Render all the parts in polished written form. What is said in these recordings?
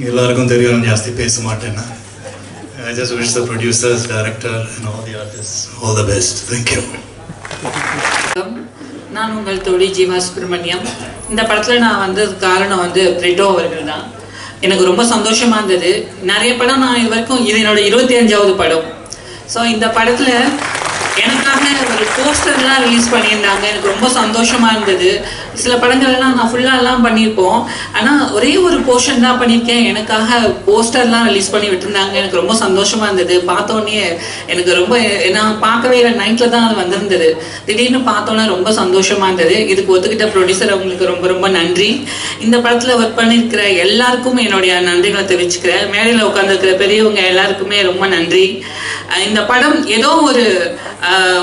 எல்லாருக்கும் தெரியும் ஜாஸ்தி பேச மாட்டேன்னா. I just wish the producers, director and all the artists all the best. Thank you. நான் உங்கள் தோழி ஜீவா சுப்ரமணியம். இந்த படத்தில் நான் வந்தது காரணம் பிரிட்டோ அவர்கள் தான். எனக்கு ரொம்ப சந்தோஷமாக இருந்தது. நிறைய படம் நான் இது வரைக்கும் இது என்னோட 25வது படம். ஸோ இந்த படத்தில் எனக்காக ஒரு போஸ்டர்லாம் ரிலீஸ் பண்ணியிருந்தாங்க. எனக்கு ரொம்ப சந்தோஷமாக இருந்தது. சில படங்கள்லாம் நான் ஃபுல்லாலாம் பண்ணியிருப்போம், ஆனால் ஒரே ஒரு போர்ஷன் தான் பண்ணியிருக்கேன். எனக்காக போஸ்டர்லாம் ரிலீஸ் பண்ணி விட்டுருந்தாங்க. எனக்கு ரொம்ப சந்தோஷமாக இருந்தது. பார்த்தோன்னே எனக்கு ரொம்ப நான் பார்க்கவே இல்லை, நைட்டில் தான் அது வந்திருந்தது. திடீர்னு பார்த்தோன்னே ரொம்ப சந்தோஷமாக இருந்தது. இதுக்கு ஒத்துக்கிட்ட ப்ரொடியூசர் அவங்களுக்கு ரொம்ப ரொம்ப நன்றி. இந்த படத்தில் ஒர்க் பண்ணியிருக்கிற எல்லாருக்கும் என்னுடைய நன்றிகளை தெரிவிச்சுக்கிறேன். மேடையில் உட்காந்துருக்கிற பெரியவங்க எல்லாருக்குமே ரொம்ப நன்றி. இந்த படம் ஏதோ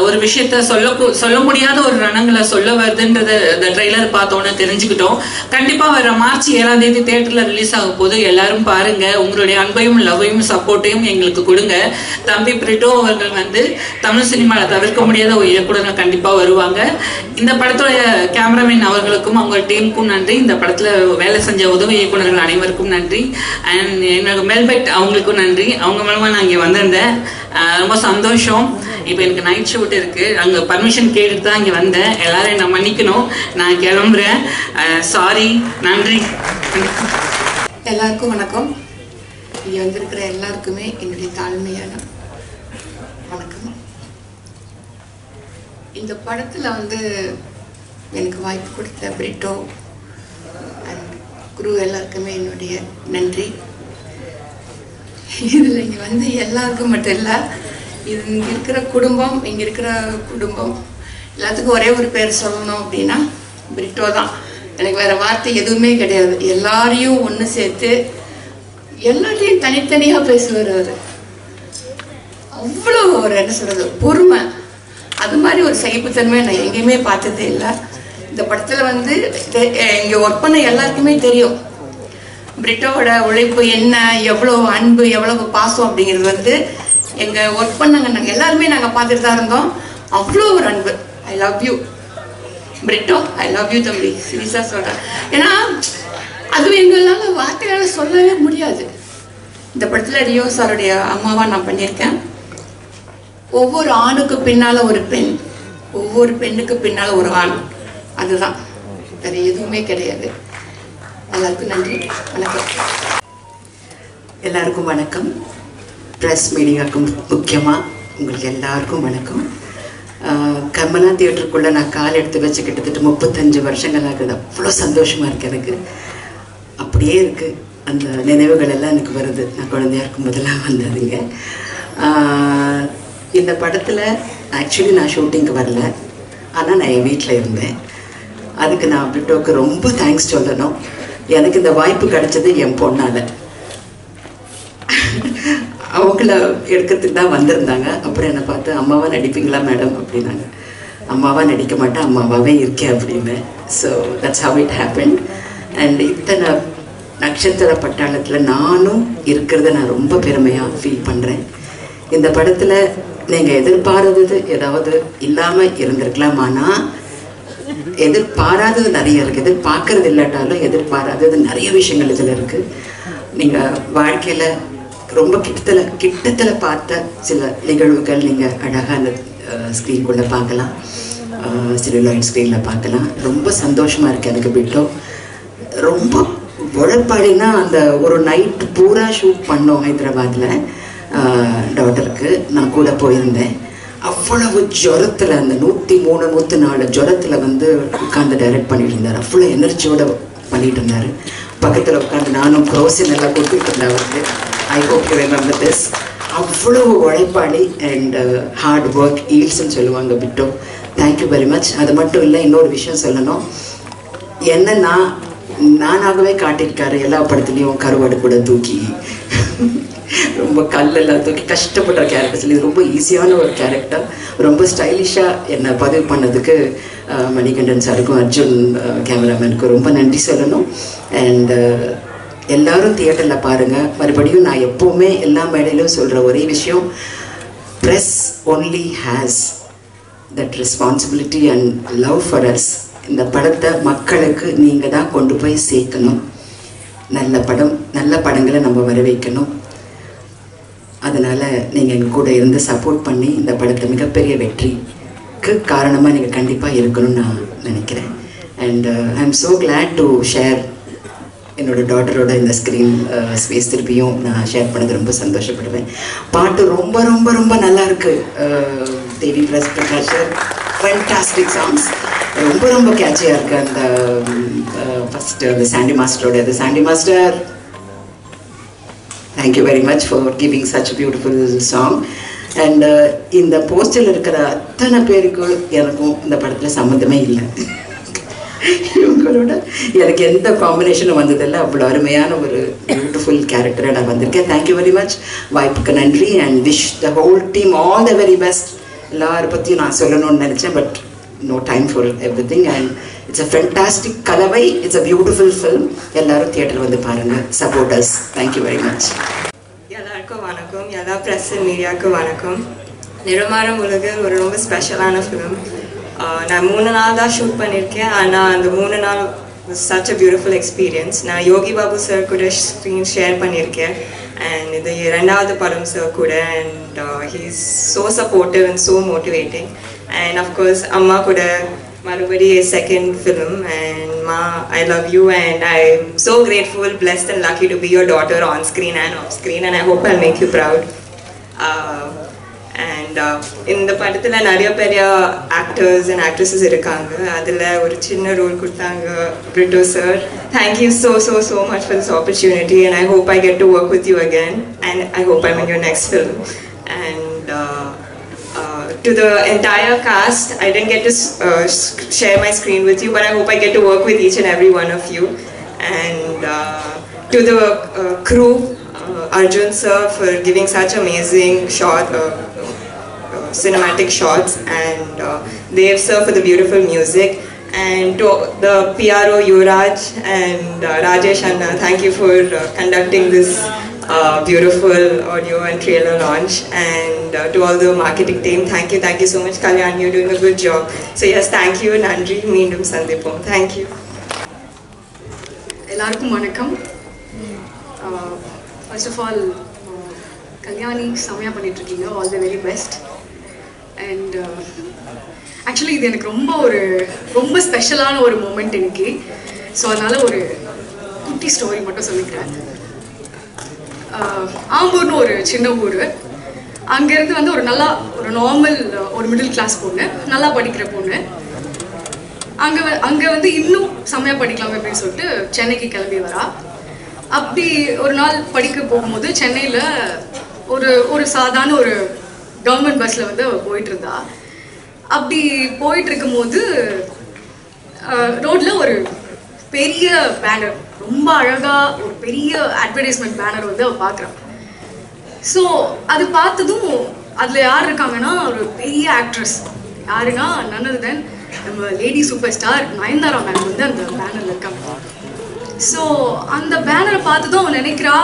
ஒரு விஷயத்த சொல்ல முடியாத ஒரு ரணங்களை சொல்ல வருதுன்றது இந்த ட்ரெய்லர் பார்த்தோன்னு தெரிஞ்சுக்கிட்டோம். கண்டிப்பாக வர மார்ச் 7ஆம் தேதி தியேட்டரில் ரிலீஸ் ஆகும் போது எல்லாரும் பாருங்க. உங்களுடைய அன்பையும் லவ்வையும் சப்போர்ட்டையும் எங்களுக்கு கொடுங்க. தம்பி பிரிட்டோ அவர்கள் தமிழ் சினிமாவில் தவிர்க்க முடியாத ஒரு இயக்குனர் கண்டிப்பாக வருவாங்க. இந்த படத்தோட கேமராமேன் அவர்களுக்கும் அவங்க டீமுக்கும் நன்றி. இந்த படத்தில் வேலை செஞ்ச உதவி இயக்குநர்கள் அனைவருக்கும் நன்றி. அண்ட் என்னோட மெல்பெட் அவங்களுக்கும் நன்றி. அவங்க மூலமாக நான் இங்கே வந்திருந்தேன். ரொம்ப சந்தோஷம். இப்போ எனக்கு நைட் ஷூட் இருக்குது. அங்கே பர்மிஷன் கேட்டுட்டு தான் இங்கே வந்தேன். எல்லாரும் என்னை மன்னிக்கணும், நான் கிளம்புறேன். சாரி. நன்றி. எல்லாருக்கும் வணக்கம். இங்கே வந்திருக்கிற எல்லாருக்குமே என்னுடைய தாழ்மையான வணக்கம். இந்த படத்தில் எனக்கு வாய்ப்பு கொடுத்த பிரிட்டோ அண்ட் குரு எல்லாருக்குமே என்னுடைய நன்றி. இதில் இங்கே எல்லாருக்கும் மட்டும் இல்லை, இது இங்கே இருக்கிற குடும்பம் எல்லாத்துக்கும் ஒரே ஒரு பேர் சொல்லணும் அப்படின்னா பிரிட்டோ தான். எனக்கு வேறு வார்த்தை எதுவுமே கிடையாது. எல்லாரையும் ஒன்று சேர்த்து எல்லாத்தையும் தனித்தனியாக பேசுவார் அவர். அவ்வளோ ஒரு என்ன சொல்கிறது, பொறுமை. அது மாதிரி ஒரு சகிப்புத்தன்மை நான் எங்கேயுமே பார்த்ததே இல்லை. இந்த படத்தில் இங்கே ஒர்க் பண்ண எல்லாருக்குமே தெரியும் பிரிட்டோவோட உழைப்பு என்ன, எவ்வளோ அன்பு, எவ்வளவு பாசம் அப்படிங்கிறது எங்கள் ஒர்க் பண்ணாங்க. நாங்கள் எல்லாருமே பார்த்துட்டு தான் இருந்தோம். அவ்வளோ ஒரு அன்பு. I love you Brito, I love you தம்பி, சீரியஸாக சொல்கிறேன். ஏன்னா அதுவும் எங்களால் வார்த்தையால் சொல்லவே முடியாது. இந்த படத்தில் ரியோ சாருடைய அம்மாவாக நான் பண்ணியிருக்கேன். ஒவ்வொரு ஆணுக்கு பின்னால் ஒரு பெண், ஒவ்வொரு பெண்ணுக்கு பின்னால் ஒரு ஆண். அதுதான், வேறு எதுவுமே கிடையாது. எல்லாருக்கும் நன்றி, வணக்கம். எல்லாருக்கும் வணக்கம். ப்ரெஸ் மீடியாவுக்கும் முக்கியமாக உங்களுக்கு எல்லாருக்கும் வணக்கம். கமலா தியேட்டருக்குள்ளே நான் கால் எடுத்து வச்சு கிட்டத்தட்ட 35 வருஷங்கள் ஆகுது. அவ்வளோ சந்தோஷமாக இருக்குது எனக்கு. அப்படியே இருக்குது, அந்த நினைவுகள் எல்லாம் எனக்கு வருது. நான் குழந்தையா இருக்கும் போதெல்லாம் வந்ததுங்க. இந்த படத்தில் ஆக்சுவலி நான் ஷூட்டிங்க்கு வரல, ஆனால் நான் என் வீட்டில் இருந்தேன். அதுக்கு நான் பிரிட்டோவுக்கு ரொம்ப தேங்க்ஸ் சொல்லணும். எனக்கு இந்த வாய்ப்பு கிடைச்சது என் பொண்ணால். அவங்கள எடுக்கிறதுக்கு தான் வந்திருந்தாங்க. அப்புறம் என்னை பார்த்து அம்மாவாக நடிப்பீங்களா மேடம் அப்படின்னாங்க. அம்மாவாக நடிக்க மாட்டேன், அம்மாவாகவே இருக்கேன் அப்படின்னு. So that's how it happen. And இத்தனை நட்சத்திர பட்டாளத்தில் நானும் இருக்கிறத நான் ரொம்ப பெருமையாக ஃபீல் பண்ணுறேன். இந்த படத்தில் நீங்கள் எதிர்பாராதது ஏதாவது இல்லாமல் இருந்திருக்கலாம், ஆனால் எதிர்பாராதது நிறைய இருக்குது. எதிர்பார்க்கறது இல்லாட்டாலும் எதிர்பாராதது நிறைய விஷயங்கள் இதில் இருக்குது. நீங்கள் வாழ்க்கையில் ரொம்ப கிட்டத்தில் பார்த்த சில நிகழ்வுகள் நீங்கள் அழகாக அந்த ஸ்க்ரீனுக்குள்ளே பார்க்கலாம், செல்லுலாய்ட் ஸ்க்ரீனில் பார்க்கலாம். ரொம்ப சந்தோஷமாக இருக்குது எனக்கு. பிரிட்டோ ரொம்ப உழைப்பாளினா அந்த ஒரு நைட் பூரா ஷூட் பண்ணோம் ஹைதராபாத்தில். டாக்டருக்கு நான் கூட போயிருந்தேன். அவ்வளவு ஜுரத்தில், அந்த 103, 104 ஜுரத்தில் உட்காந்து டைரக்ட் பண்ணிட்டு இருந்தார். அவ்வளோ எனர்ஜியோடு பண்ணிட்டு இருந்தார். பக்கத்தில் உட்காந்து நானும் க்ரோசின் எல்லாம் கொடுத்துட்டு இருந்தேன் அவருக்கு. I hope you remember this. அவ்வளவு உழைப்பாளி அண்ட் ஹார்ட் ஒர்க் ஈல்ஸ்ன்னு சொல்லுவாங்க பிரிட்டோ. Thank you very much. அது மட்டும் இல்லை, இன்னொரு விஷயம் சொல்லணும். என்னன்னா நானாகவே காட்டியிருக்காரு எல்லா படத்துலேயும். கருவாடு கூட தூக்கி ரொம்ப கல்லெல்லாம் தூக்கி கஷ்டப்படுற கேரக்டர்ஸ். இது ரொம்ப ஈஸியான ஒரு கேரக்டர். ரொம்ப ஸ்டைலிஷாக என்னை பதிவு பண்ணதுக்கு மணிகண்டன் சாருக்கும் அர்ஜுன் கேமராமேனுக்கும் ரொம்ப நன்றி சொல்லணும். அண்ட் எல்லாரும் தியேட்டரில் பாருங்கள். மறுபடியும் நான் எப்போவுமே எல்லா மேடையிலும் சொல்கிற ஒரே விஷயம், press only has that responsibility and love for us. இந்த படத்தை மக்களுக்கு நீங்கள் தான் கொண்டு போய் சேர்க்கணும். நல்ல படங்களை நம்ம வர வைக்கணும். அதனால் நீங்கள் எங்கள் கூட இருந்து சப்போர்ட் பண்ணி இந்த படத்தை மிகப்பெரிய வெற்றிக்கு காரணமாக நீங்கள் கண்டிப்பாக இருக்கணும்னு நான் நினைக்கிறேன். And I am so glad to share என்னோடய டாட்டரோட இந்த ஸ்க்ரீன் ஸ்பேஸ் திருப்பியும் நான் ஷேர் பண்ணது ரொம்ப சந்தோஷப்படுவேன். பாட்டு ரொம்ப ரொம்ப ரொம்ப நல்லா இருக்குது. தேவி பிரகாஷ் ஃபேண்டாஸ்டிக் சாங்ஸ், ரொம்ப ரொம்ப கேட்சியாக இருக்குது. அந்த ஃபஸ்ட்டு அந்த சாண்டி மாஸ்டரோட அது Sandy master, thank you very much for giving such beautiful song. And இந்த போஸ்டரில் இருக்கிற அத்தனை பேருக்கும் எனக்கும் இந்த படத்தில் சம்மந்தமே இல்லை. இவங்களோட எனக்கு எந்த காம்பினேஷனும் வந்ததில்லை. அவ்வளோ அருமையான ஒரு பியூட்டிஃபுல் கேரக்டரை நான் வந்திருக்கேன். தேங்க்யூ வெரி மச், வாய்ப்புக்கு நன்றி. And wish the whole team all the very best. எல்லாரை பற்றியும் நான் சொல்லணும்னு நினச்சேன், but no time for everything. And it's a fantastic கலவை, it's a beautiful film. எல்லாரும் தியேட்டர் வந்து பாருங்க, support us. Thank you very much. எல்லாருக்கும் வணக்கம், எல்லா பிரஸ் மீடியாவுக்கு வணக்கம். நிறமாறும் உலகில் ஒரு ரொம்ப ஸ்பெஷலான ஃபிலிம். நான் 3 நாள் தான் ஷூட் பண்ணியிருக்கேன். ஆனால் அந்த 3 நாள் was such a beautiful experience. நான் யோகி பாபு சார் கூட ஸ்க்ரீன் ஷேர் பண்ணியிருக்கேன். அண்ட் இது 2வது படம் சார் கூட. And he is so supportive and so motivating. And of course amma kuda marubadi a second film. And ma, I love you and I'm so grateful, blessed and lucky to be your daughter on screen and off screen, and I hope I'll make you proud. And in the படத்துல நிறைய பெரிய actors and actresses இருக்காங்க. அதுல ஒரு சின்ன role கொடுத்தாங்க Brito sir. Thank you so much for this opportunity, and I hope I get to work with you again, and I hope I'm in your next film. And to the entire cast, I didn't get to share my screen with you, but I hope I get to work with each and every one of you. And to the crew, Arjun sir for giving such amazing cinematic shots, and Dev sir for the beautiful music, and to the PRO Yuvraj and Rajesh Anna, thank you for conducting this beautiful audio and trailer launch. And to all the marketing team, thank you so much. Kalyan, you're doing a good job. So yes, thank you. Nandri, meendum sandipom. Thank you. எல்லாருக்கும் வணக்கம். First of all Kalyani செம்மையாக பண்ணிகிட்ருக்கீங்க, all the very best. And actually இது எனக்கு ரொம்ப ஸ்பெஷலான ஒரு moment எனக்கு. ஸோ அதனால் ஒரு குட்டி ஸ்டோரி மட்டும் சொல்லிக்கிறேன். ஆம்பூர்னு ஒரு சின்ன ஊர். அங்கேருந்து வந்து ஒரு நார்மல் ஒரு மிடில் கிளாஸ் பொண்ணு, நல்லா படிக்கிற பொண்ணு. அங்கே வந்து இன்னும் செம்மையாக படிக்கலாம் அப்படின்னு சொல்லிட்டு சென்னைக்கு கிளம்பி வரா. அப்படி ஒரு நாள் படிக்க போகும்போது சென்னையில் ஒரு சாதாரண ஒரு கவர்மெண்ட் பஸ்ஸில் வந்து போயிட்டு இருந்தா. அப்படி போயிட்டு இருக்கும்போது ரோட்டில் ஒரு பெரிய பேனர், ரொம்ப அழகாக ஒரு பெரிய அட்வர்டைஸ்மெண்ட் பேனர் வந்து அவள் பார்க்குறான். ஸோ அது பார்த்ததும் அதில் யார் இருக்காங்கன்னா ஒரு பெரிய ஆக்ட்ரஸ். யாருன்னா none other than நம்ம lady super star Nayanthara ma'am வந்து அந்த பேனரில் இருக்காங்க. ஸோ அந்த பேனரை பார்த்ததும் அவன் நினைக்கிறா,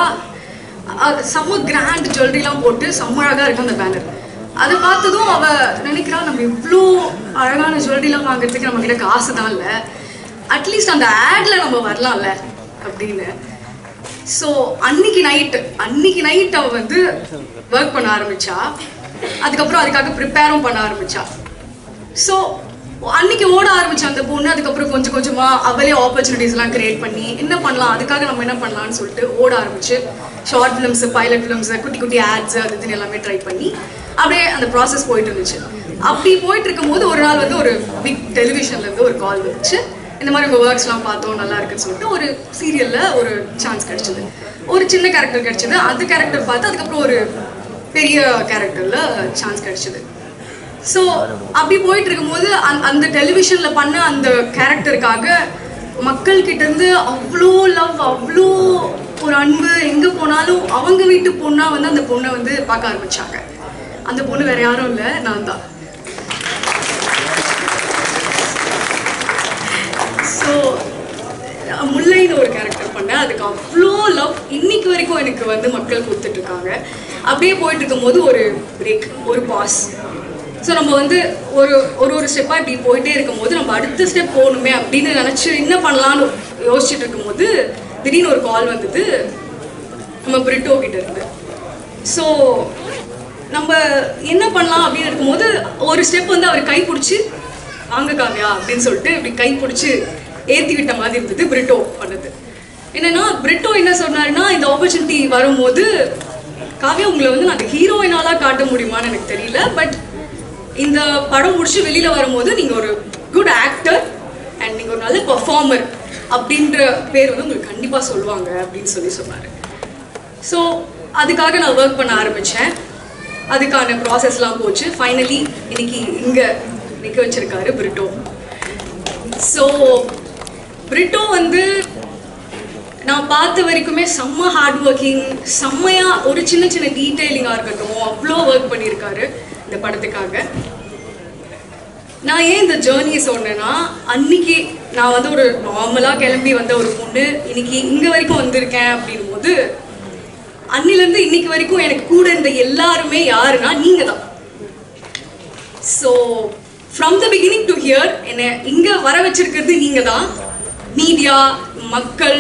செம்ம கிராண்ட் ஜுவல்லரிலாம் போட்டு செம்ம அழகாக இருக்கும் அந்த பேனர். அதை பார்த்ததும் அவள் நினைக்கிறா, நம்ம இவ்வளோ அழகான ஜுவல்லரிலாம் வாங்குறதுக்கு நம்மக்கிட்ட காசு தான் இல்லை, அட்லீஸ்ட் அந்த ஆடில் நம்ம வரலாம்ல அப்படின்னு. ஸோ அன்னைக்கு நைட் அவள் வந்து ஒர்க் பண்ண ஆரம்பித்தா. அதுக்கப்புறம் அதுக்காக ப்ரிப்பேரும் பண்ண ஆரம்பித்தா. ஸோ அன்னைக்கு ஓட ஆரம்பித்தா அந்த பொண்ணு. அதுக்கப்புறம் கொஞ்சம் கொஞ்சமாக அவளே ஆப்பர்ச்சுனிட்டிஸ்லாம் க்ரியேட் பண்ணி என்ன பண்ணலாம், அதுக்காக நம்ம என்ன பண்ணலான்னு சொல்லிட்டு ஓட ஆரம்பிச்சு ஷார்ட் ஃபிலிம்ஸு, பைலட் ஃபிலிம்ஸு, குட்டி ஆட்ஸு, அது இதுன்னு எல்லாமே ட்ரை பண்ணி அப்படியே அந்த ப்ராசஸ் போயிட்டு இருந்துச்சு. அப்படி போயிட்டு இருக்கும்போது ஒரு நாள் வந்து ஒரு பிக் டெலிவிஷன்லேருந்து ஒரு கால் வந்துச்சு. இந்த மாதிரி உங்கள் ஒர்க்ஸ்லாம் பார்த்தோம், நல்லா இருக்குன்னு சொல்லிட்டு ஒரு சீரியலில் ஒரு சான்ஸ் கிடச்சிது. ஒரு சின்ன கேரக்டர் கிடச்சிது. அந்த கேரக்டர் பார்த்து அதுக்கப்புறம் ஒரு பெரிய கேரக்டரில் சான்ஸ் கிடச்சிது. ஸோ அப்படி போயிட்டு இருக்கும்போது அந்த டெலிவிஷனில் பண்ண அந்த கேரக்டருக்காக மக்கள்கிட்டேருந்து அவ்வளோ லவ், அவ்வளோ ஒரு அன்பு. எங்கே போனாலும் அவங்க வீட்டு பொண்ணாக வந்து அந்த பொண்ணை வந்து பார்க்க ஆரம்பித்தாங்க. அந்த பொண்ணு வேறு யாரும் இல்லை, நான் தான். ஸோ முல்லைன்னு ஒரு கேரக்டர் பண்ணேன். அதுக்கு அவ்வளோ லவ் இன்னைக்கு வரைக்கும் எனக்கு வந்து மக்கள் கொடுத்துட்ருக்காங்க. அப்படியே போயிட்டு இருக்கும்போது ஒரு பிரேக், ஒரு பாஸ். ஸோ நம்ம வந்து ஒரு ஸ்டெப்பாக இப்படி போயிட்டே இருக்கும்போது நம்ம அடுத்த ஸ்டெப் போகணுமே அப்படின்னு நினச்சி என்ன பண்ணலான்னு யோசிச்சுட்டு இருக்கும்போது திடீர்னு ஒரு கால் வந்தது நம்ம பிரிட்டோ கிட்ட இருந்து. ஸோ நம்ம என்ன பண்ணலாம் அப்படின்னு இருக்கும்போது ஒரு ஸ்டெப் வந்து அவர் கை பிடிச்சி வாங்க காவ்யா அப்படின்னு சொல்லிட்டு இப்படி கை பிடிச்சி ஏற்றி விட்ட மாதிரி இருந்தது பிரிட்டோ பண்ணது. என்னன்னா பிரிட்டோ என்ன சொன்னாருன்னா, இந்த ஆப்பர்ச்சுனிட்டி வரும்போது காவ்யா உங்களை வந்து நான் ஹீரோயினாலாம் காட்ட முடியுமான்னு எனக்கு தெரியல, பட் இந்த படம் முடிச்சு வெளியில் வரும்போது நீங்கள் ஒரு குட் ஆக்டர் அண்ட் நீங்கள் ஒரு நல்ல பர்ஃபார்மர் அப்படின்ற பேர் வந்து உங்களுக்கு கண்டிப்பாக சொல்லுவாங்க அப்படின்னு சொன்னார். ஸோ அதுக்காக நான் ஒர்க் பண்ண ஆரம்பித்தேன். அதுக்கான ப்ராசஸ்லாம் போச்சு. ஃபைனலி இன்னைக்கு இங்கே நிற்க வச்சிருக்காரு பிரிட்டோ. ஸோ பிரிட்டோ வந்து நான் பார்த்த வரைக்குமே செம்ம ஹார்ட் ஒர்க்கிங், செம்மையாக ஒரு சின்ன சின்ன டீட்டெயிலிங்காக இருக்கட்டும் அவ்வளோ ஒர்க் பண்ணியிருக்காரு இந்த படத்துக்காக. நான் ஏன் இந்த ஜேர்னியை சொன்னேன்னா, அன்னைக்கு நான் வந்து ஒரு நார்மலாக கிளம்பி வந்த ஒரு பொண்ணு இன்னைக்கு இங்கே வரைக்கும் வந்திருக்கேன் அப்படின் போது அன்னிலேருந்து இன்னைக்கு வரைக்கும் எனக்கு கூட இருந்த எல்லாருமே யாருன்னா நீங்கள் தான். So from the beginning to hear என்னை இங்கே வர வச்சிருக்கிறது நீங்கள் தான். மீடியா, மக்கள்,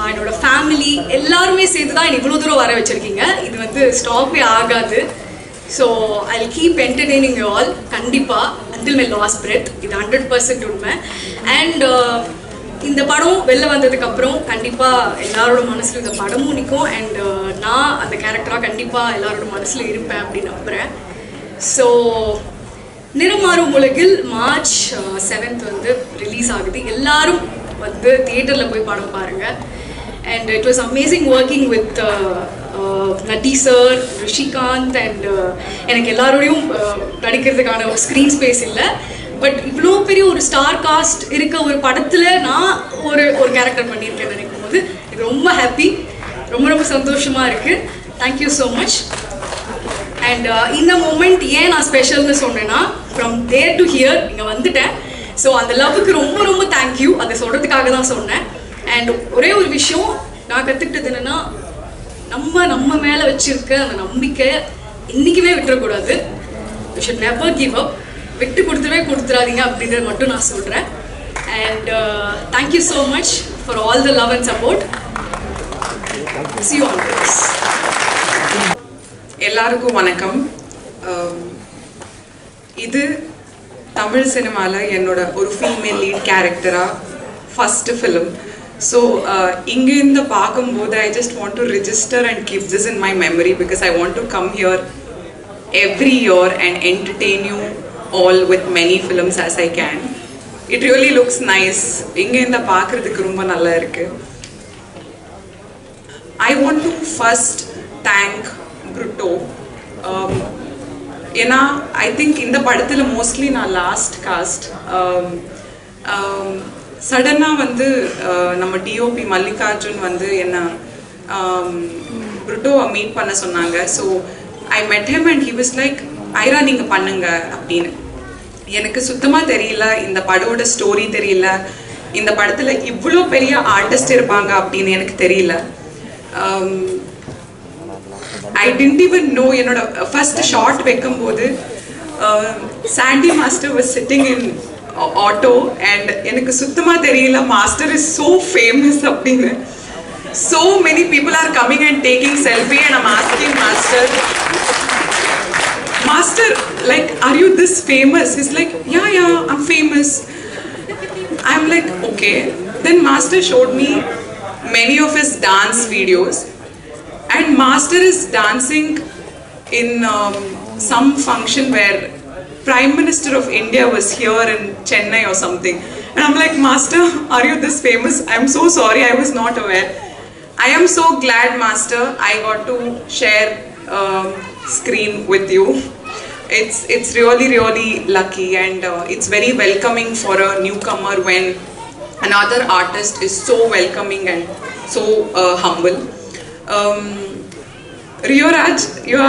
என்னோட ஃபேமிலி எல்லாருமே சேர்த்து தான் என்னை இவ்வளோ தூரம் வர வச்சுருக்கீங்க. இது வந்து ஸ்டாப்பே ஆகாது. So I will keep entertaining you all கண்டிப்பாக அண்டில் மை லாஸ்ட் பிரெத். இது 100% உண்மை. அண்ட் இந்த படம் வெளில வந்ததுக்கப்புறம் கண்டிப்பாக எல்லாரோட மனசில் இந்த படமும் நிற்கும். அண்ட் நான் அந்த கேரக்டராக கண்டிப்பாக எல்லாரோட மனசில் இருப்பேன் அப்படின்னு நம்புகிறேன். ஸோ நிறமாறும் உலகில் March 7th வந்து ரிலீஸ் ஆகுது. எல்லாரும் வந்து தியேட்டரில் போய் படம் பாருங்கள். And it was amazing working with Natty sir, Rishikanth. And எனக்கு எல்லாரோடையும் நடிக்கிறதுக்கான ஒரு ஸ்க்ரீன் ஸ்பேஸ் இல்லை, பட் இவ்வளோ பெரிய ஒரு ஸ்டார் காஸ்ட் இருக்க ஒரு படத்தில் நான் ஒரு கேரக்டர் பண்ணியிருக்கேன் நினைக்கும் போது இது ரொம்ப ஹாப்பி, ரொம்ப சந்தோஷமாக இருக்குது. Thank you so much. அண்ட் இந்த மூமெண்ட் ஏன் நான் ஸ்பெஷல்னு சொன்னேன்னா, ஃப்ரம் தேர் டு ஹியர் இங்கே வந்துட்டேன். ஸோ அந்த லவ்வுக்கு ரொம்ப தேங்க்யூ. அதை சொல்கிறதுக்காக தான் சொன்னேன். அண்ட் ஒரே ஒரு விஷயம் நான் கற்றுக்கிட்டது என்னென்னா, நம்ம மேலே வச்சுருக்க அந்த நம்பிக்கை என்றைக்குமே விட்டுறக்கூடாது. You should never give up. விட்டு கொடுத்துடாதீங்க அப்படின்றது மட்டும் நான் சொல்கிறேன். And thank you so much for all the love and support. See you all guys. எல்லாருக்கும் வணக்கம். இது தமிழ் சினிமாவில் என்னோட ஒரு ஃபீமேல் லீட் கேரக்டராக ஃபஸ்ட்டு ஃபிலிம். ஸோ இங்கேருந்து பார்க்கும்போது I just want to register and keep this in my memory because I want to come here every year and entertain you all with many films as I can. It really looks nice. இங்கேருந்து பார்க்குறதுக்கு ரொம்ப நல்லா இருக்கு. I want to first thank Brutto. ஏன்னா I think இந்த படத்தில் mostly நான் last cost. சடனாக வந்து நம்ம டிஓபி மல்லிகார்ஜுன் வந்து என்ன Bruttoவை மீட் பண்ண சொன்னாங்க. ஸோ ஐ மெட் him and he was like, Airaa நீங்கள் பண்ணுங்க அப்படின்னு. எனக்கு சுத்தமாக தெரியல, இந்த படோட ஸ்டோரி தெரியல, இந்த படத்தில் இவ்வளோ பெரிய ஆர்டிஸ்ட் இருப்பாங்க அப்படின்னு எனக்கு தெரியல. I didn't even know, என்னோட ஃபர்ஸ்ட் ஷார்ட் வைக்கும்போது Sandy master was sitting in auto and எனக்கு சுத்தமாக தெரியல மாஸ்டர் is so famous அப்படின்னு. So many people are coming and taking selfie and I'm asking Master, like, are you this famous? He's like, yeah, I'm famous. I'm like, okay. Then Master showed me many of his dance videos. And Master is dancing in some function where Prime Minister of India was here in Chennai or something. And I'm like, Master, are you this famous? I'm so sorry, I was not aware. I am so glad, Master, I got to share screen with you. It's really lucky, and it's very welcoming for a newcomer when another artist is so welcoming and so humble. Riyoraj, you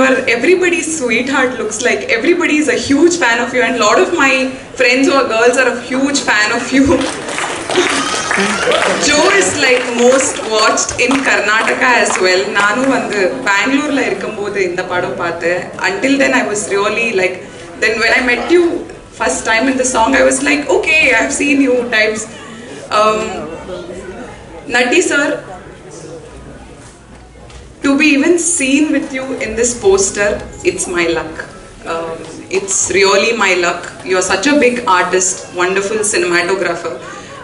are everybody's sweetheart. Looks like everybody is a huge fan of you, and a lot of my friends who are girls are a huge fan of you. Joe is like most watched in Karnataka as well. Nanu vandu Bangalore la irukumbodhu indha padam paathen. Until then I was really like, then when I met you first time in the song I was like, okay, I have seen you types. Nati sir, to be even seen with you in this poster, it's my luck. It's really my luck. You're such a big artist, wonderful cinematographer.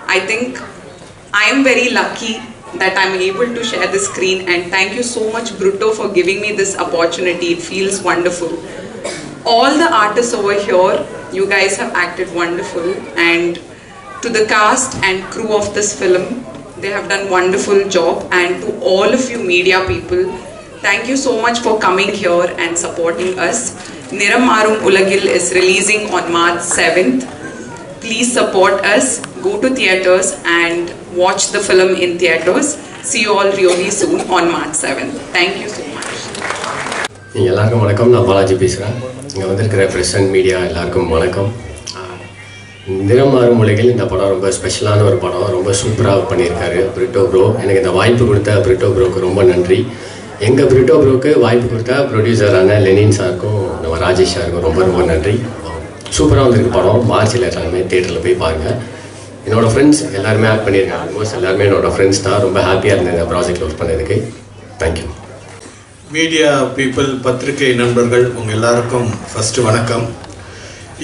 I think I am very lucky that I'm able to share the screen, and thank you so much Brutto for giving me this opportunity. It feels wonderful. All the artists over here, you guys have acted wonderful, and to the cast and crew of this film, they have done wonderful job, and to all of you media people, thank you so much for coming here and supporting us. Niram Marum Ulagil is releasing on March 7th. Please support us, go to theatres and watch the film in theatres. See you all really soon on March 7th. Thank you so much. எல்லாருக்கும் வணக்கம். நான் பாலாஜி பேசுகிறேன். இங்கே வந்திருக்கிற press and media எல்லாருக்கும் வணக்கம். நிறம் மாறும் உலகில் இந்த படம் ரொம்ப ஸ்பெஷலான ஒரு படம். ரொம்ப சூப்பராக பண்ணியிருக்காரு பிரிட்டோ ப்ரோ. எனக்கு இந்த வாய்ப்பு கொடுத்த பிரிட்டோ ப்ரோக்கு ரொம்ப நன்றி. எங்கள் பிரிட்டோ ப்ரோக்கு வாய்ப்பு கொடுத்த ப்ரொடியூசரான லெனின் சாருக்கும் நம்ம ராஜேஷ் சாருக்கும் ரொம்ப ரொம்ப நன்றி. சூப்பராக வந்திருக்கு படம். மார்ச்சில் எல்லாருமே தேட்டரில் போய் பாருங்கள். என்னோடய ஃப்ரெண்ட்ஸ் எல்லாருமே ஆக்ட் பண்ணியிருக்காங்க. ஆல்மோஸ்ட் எல்லாருமே என்னோடய ஃப்ரெண்ட்ஸ் தான். ரொம்ப ஹாப்பியாக இருந்தேன் இந்த ப்ராஜெக்ட் ஒர்க் பண்ணதுக்கு. தேங்க்யூ. மீடியா பீப்புள், பத்திரிகை நண்பர்கள், உங்கள் எல்லாருக்கும் ஃபஸ்ட்டு வணக்கம்.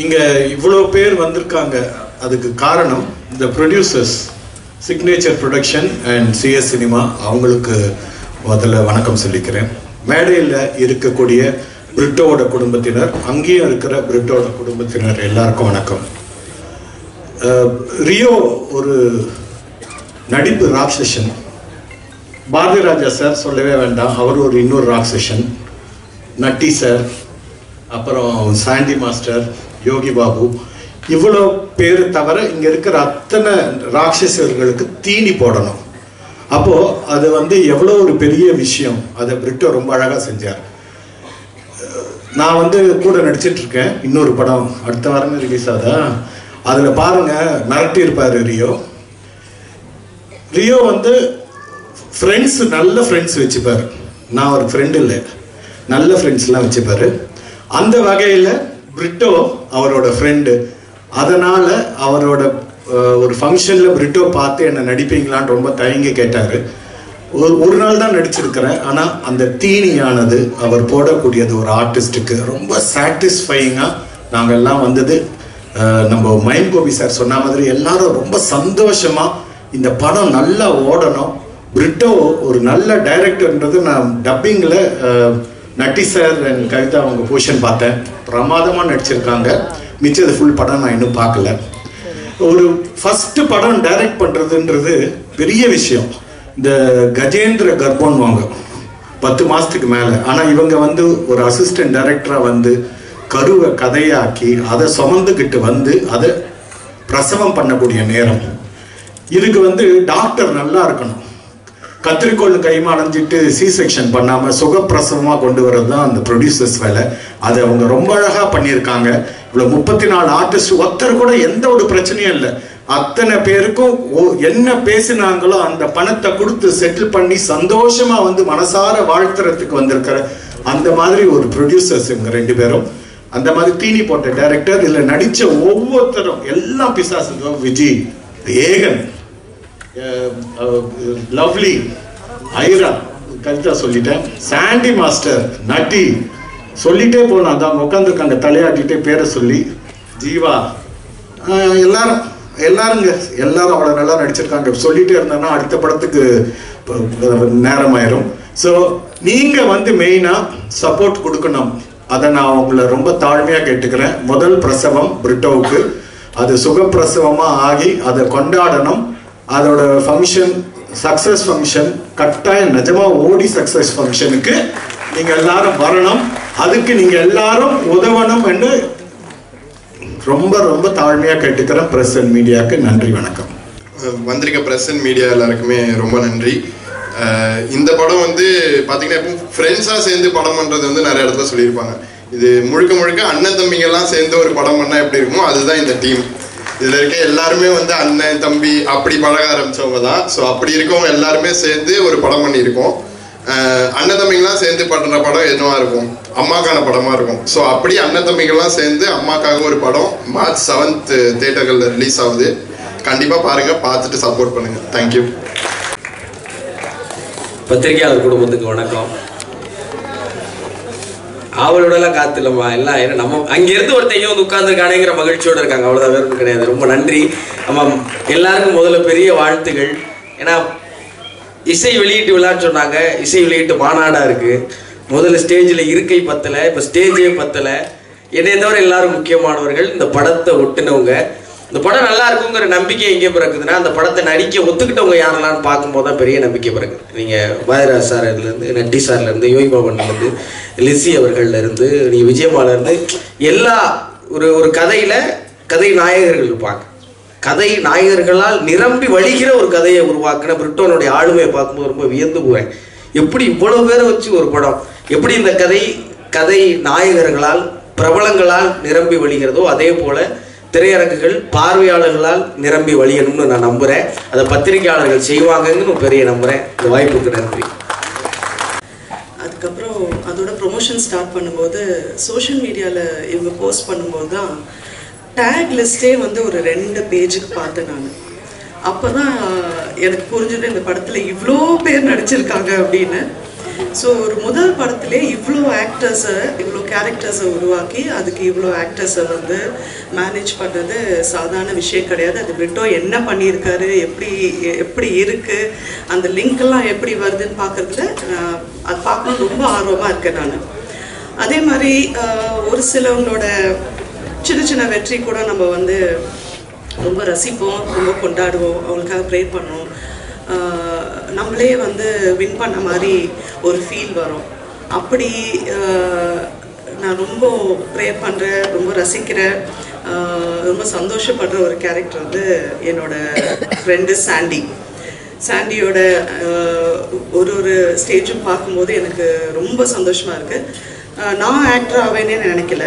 இங்கே இவ்வளோ பேர் வந்திருக்காங்க, அதுக்கு காரணம் இந்த producers, signature production and CS cinema, அவங்களுக்கு முதல்ல வணக்கம் சொல்லிக்கிறேன். மேடையில் இருக்கக்கூடிய பிரிட்டோவோட குடும்பத்தினர், அங்கேயும் இருக்கிற பிரிட்டோட குடும்பத்தினர் எல்லாருக்கும் வணக்கம். ரியோ ஒரு நடிப்பு ராட்சசன். பாரதி ராஜா சார் சொல்லவே வேண்டாம், அவர் ஒரு இன்னொரு ராட்சசன். நட்டி சார், அப்புறம் சாண்டி மாஸ்டர், யோகி பாபு, இவ்வளோ பேர் தவிர இங்கே இருக்கிற அத்தனை ராட்சசர்களுக்கு தீனி போடணும். அப்போது அது எவ்வளோ ஒரு பெரிய விஷயம். அதை பிரிட்டோ ரொம்ப அழகாக செஞ்சார். நான் கூட நடிச்சிட்ருக்கேன். இன்னொரு படம் அடுத்த வாரமே ரிலீஸ் ஆகுதா, அதில் பாருங்கள், மிரட்டியிருப்பார் ரியோ. ரியோ ஃப்ரெண்ட்ஸ், நல்ல ஃப்ரெண்ட்ஸ் வச்சுப்பார். நான் ஒரு ஃப்ரெண்டு இல்லை, நல்ல ஃப்ரெண்ட்ஸ்லாம் வச்சுப்பார். அந்த வகையில் பிரிட்டோ அவரோட ஃப்ரெண்டு. அதனால் அவரோட ஒரு ஃபங்க்ஷனில் பிரிட்டோ பார்த்து என்னை நடிப்பீங்களான்னு ரொம்ப தயங்கி கேட்டார். ஒரு நாள் தான் நடிச்சிருக்கிறேன். ஆனால் அந்த தீனியானது அவர் போடக்கூடியது ஒரு ஆர்டிஸ்ட்டுக்கு ரொம்ப சாட்டிஸ்ஃபையிங்காக நாங்கள்லாம் நம்ம மைம் கோபி சார் சொன்ன மாதிரி எல்லாரும் ரொம்ப சந்தோஷமாக இந்த படம் நல்லா ஓடணும். பிரிட்டோ ஒரு நல்ல டைரக்டர்ன்றது நான் டப்பிங்கில் நட்டி சார் அண்ட் கவிதா அவங்க பொசிஷன் பார்த்தேன். பிரமாதமாக நடிச்சிருக்காங்க. மிச்சது ஃபுல் படம் நான் இன்னும் பார்க்கல. ஒரு ஃபஸ்ட்டு படம் டைரக்ட் பண்ணுறதுன்றது பெரிய விஷயம். இந்த கஜேந்திர கர்ப்பம்வாங்க 10 மாதத்துக்கு மேலே. ஆனால் இவங்க ஒரு அசிஸ்டன்ட் டைரக்டராக கருவை கதையாக்கி அதை சுமந்துக்கிட்டு அதை பிரசவம் பண்ணக்கூடிய நேரம். இதுக்கு டாக்டர் நல்லா இருக்கணும். கத்திரிக்கோள் கைமா அடைஞ்சிட்டு சி செக்ஷன் பண்ணாமல் சுகப்பிரசவமாக கொண்டு வரது தான் அந்த ப்ரொடியூசர்ஸ் வேலை. அதை அவங்க ரொம்ப அழகாக பண்ணியிருக்காங்க. இவ்வளோ 34 ஆர்டிஸ்ட், ஒருத்தர் கூட எந்த ஒரு பிரச்சனையும் இல்லை. அத்தனை பேருக்கும் என்ன பேசினாங்களோ அந்த பணத்தை கொடுத்து செட்டில் பண்ணி சந்தோஷமாக மனசார வாழ்த்துறதுக்கு வந்திருக்கிற அந்த மாதிரி ஒரு ப்ரொடியூசர்ஸ் இவங்க 2 பேரும். அந்த மாதிரி தீனி போட்ட டைரக்டர். இதில் நடித்த ஒவ்வொருத்தரும் எல்லாம் பிசாசுங்க. விஜய், ஏகன், லவ்லி, ஐரா, கவிதா சொல்லிட்டேன், சாண்டி மாஸ்டர், நட்டி சொல்லிட்டே போகலாம். தான் உட்காந்துருக்காங்க தலையாட்டிகிட்டே பேரை சொல்லி, ஜீவா, எல்லாரும் அவ்வளோ நல்லா நடிச்சிருக்காங்க. சொல்லிட்டே இருந்தேன்னா அடுத்த படத்துக்கு நேரமாயிரும். ஸோ நீங்கள் மெயினாக சப்போர்ட் கொடுக்கணும். அதை நான் உங்களை ரொம்ப தாழ்மையாக கேட்டுக்கிறேன். முதல் பிரசவம் பிரிட்டோவுக்கு, அது சுகப்பிரசவமாக ஆகி அதை கொண்டாடணும். அதோட ஃபங்க்ஷன், சக்ஸஸ் ஃபங்க்ஷன், கட்டாயம் நிஜமாக ஓடி சக்ஸஸ் ஃபங்க்ஷனுக்கு நீங்கள் எல்லாரும் வரணும். அதுக்கு நீங்கள் எல்லாரும் உதவணும் என்று ரொம்ப ரொம்ப தாழ்மையாக கேட்டுக்கிறேன். ப்ரெஸ் அண்ட் மீடியாவுக்கு நன்றி, வணக்கம். வந்திருக்க ப்ரெஸ் அண்ட் மீடியா எல்லாருக்குமே ரொம்ப நன்றி. இந்த படம் பார்த்தீங்கன்னா இப்போ ஃப்ரெண்ட்ஸாக சேர்ந்து படம் பண்ணுறது நிறைய இடத்துல சொல்லியிருப்பாங்க. இது முழுக்க முழுக்க அண்ணன் தம்பிங்கெல்லாம் சேர்ந்து ஒரு படம் பண்ணால் எப்படி இருக்குமோ அதுதான் இந்த டீம். இதில் இருக்க எல்லாருமே அண்ணன் தம்பி அப்படி பழக ஆரம்பித்தவங்க தான். ஸோ அப்படி இருக்கவங்க எல்லாருமே சேர்ந்து ஒரு படம் பண்ணியிருக்கோம். அண்ணன் தம்பிங்கெல்லாம் சேர்ந்து பண்ணுற படம் என்னவா இருக்கும்? அம்மாக்கான படமாக இருக்கும். ஸோ அப்படி அண்ணன் தம்பிங்கெல்லாம் சேர்ந்து அம்மாக்காக ஒரு படம் March 7th தேட்டர்களில் ரிலீஸ் ஆகுது. கண்டிப்பாக பாருங்கள், பார்த்துட்டு சப்போர்ட் பண்ணுங்கள். தேங்க்யூ. பத்திரிகையாளர் குடும்பத்துக்கு வணக்கம். அவளோடலாம் காத்துலம்மா எல்லாம் ஏன்னா நம்ம அங்கேருந்து ஒருத்தங்க வந்து உட்காந்துருக்கானேங்கிற மகிழ்ச்சியோடு இருக்காங்க, அவ்வளோதான், வேறு கிடையாது. ரொம்ப நன்றி. ஆமாம், எல்லாருக்கும் முதல்ல பெரிய வாழ்த்துகள். ஏன்னா இசை வெளியீட்டு விழான்னு சொன்னாங்க, இசை வெளியீட்டு மாநாடாக இருக்குது. முதல்ல ஸ்டேஜில் இருக்கை பத்தலை, இப்போ ஸ்டேஜே பத்தலை. என்னை தவிர எல்லாரும் முக்கியமானவர்கள், இந்த படத்தை ஒட்டுனவங்க. இந்த படம் நல்லா இருக்குங்கிற நம்பிக்கை எங்கே பிறக்குதுன்னா, அந்த படத்தை நடிக்க ஒத்துக்கிட்டவங்க யாரெல்லாம்னு பார்க்கும்போது தான் பெரிய நம்பிக்கை பிறகுது. நீங்கள் பாரதிராஜ் சார்லேருந்து, நட்டி சார்லேருந்து, யோகி பாபன்லேருந்து, லிசி அவர்கள்லேருந்து, நீங்கள் விஜயமாலேருந்து எல்லா ஒரு கதையில் கதை நாயகர்கள் இருப்பாங்க. கதை நாயகர்களால் நிரம்பி வழிகிற ஒரு கதையை உருவாக்கின பிரிட்டோனுடைய ஆளுமையை பார்க்கும்போது ரொம்ப வியந்து போவேன். எப்படி இவ்வளோ பேரை வச்சு ஒரு படம், எப்படி இந்த கதை நாயகர்களால் பிரபலங்களால் நிரம்பி வழிகிறதோ அதே போல் திரையரங்குகள் பார்வையாளர்களால் நிரம்பி வழியணும்னு நான் நம்புகிறேன். அதை பத்திரிகையாளர்கள் செய்வாங்கன்னு பெரிய நம்புகிறேன். இந்த வாய்ப்புக்கு நன்றி. அதுக்கப்புறம் அதோட ப்ரொமோஷன் ஸ்டார்ட் பண்ணும்போது சோஷியல் மீடியாவில் இவங்க போஸ்ட் பண்ணும்போது தான் டேக் லிஸ்ட்டே வந்து ஒரு 2 பேஜுக்கு பார்த்தேன் நான். அப்போ தான் எனக்கு புரிஞ்சது இந்த படத்தில் இவ்வளோ பேர் நடிச்சிருக்காங்க அப்படின்னு. ஸோ ஒரு முதல் படத்திலே இவ்வளோ ஆக்டர்ஸை, இவ்வளோ கேரக்டர்ஸை உருவாக்கி அதுக்கு இவ்வளோ ஆக்டர்ஸை வந்து மேனேஜ் பண்ணுறது சாதாரண விஷயம் கிடையாது. அது பிரிட்டோ என்ன பண்ணியிருக்காரு, எப்படி இருக்குது, அந்த லிங்க்கெல்லாம் எப்படி வருதுன்னு பார்க்குறதுல அது பார்க்கணும் ரொம்ப ஆர்வமாக இருக்கேன் நான். அதே மாதிரி ஒரு சிலவங்களோட சின்ன சின்ன வெற்றி கூட நம்ம வந்து ரொம்ப ரசிப்போம், ரொம்ப கொண்டாடுவோம், அவங்களுக்காக ப்ரே பண்ணுவோம். நம்மளே வந்து வின் பண்ண மாதிரி ஒரு ஃபீல் வரும். அப்படி நான் ரொம்ப ப்ரே பண்ணுறேன், ரொம்ப ரசிக்கிறேன், ரொம்ப சந்தோஷப்படுற ஒரு கேரக்டர் வந்து என்னோட ஃப்ரெண்டு சாண்டியோட ஒரு ஸ்டேஜும் பார்க்கும்போது எனக்கு ரொம்ப சந்தோஷமாக இருக்குது. நான் ஆக்டர் ஆவேனே நினைக்கல,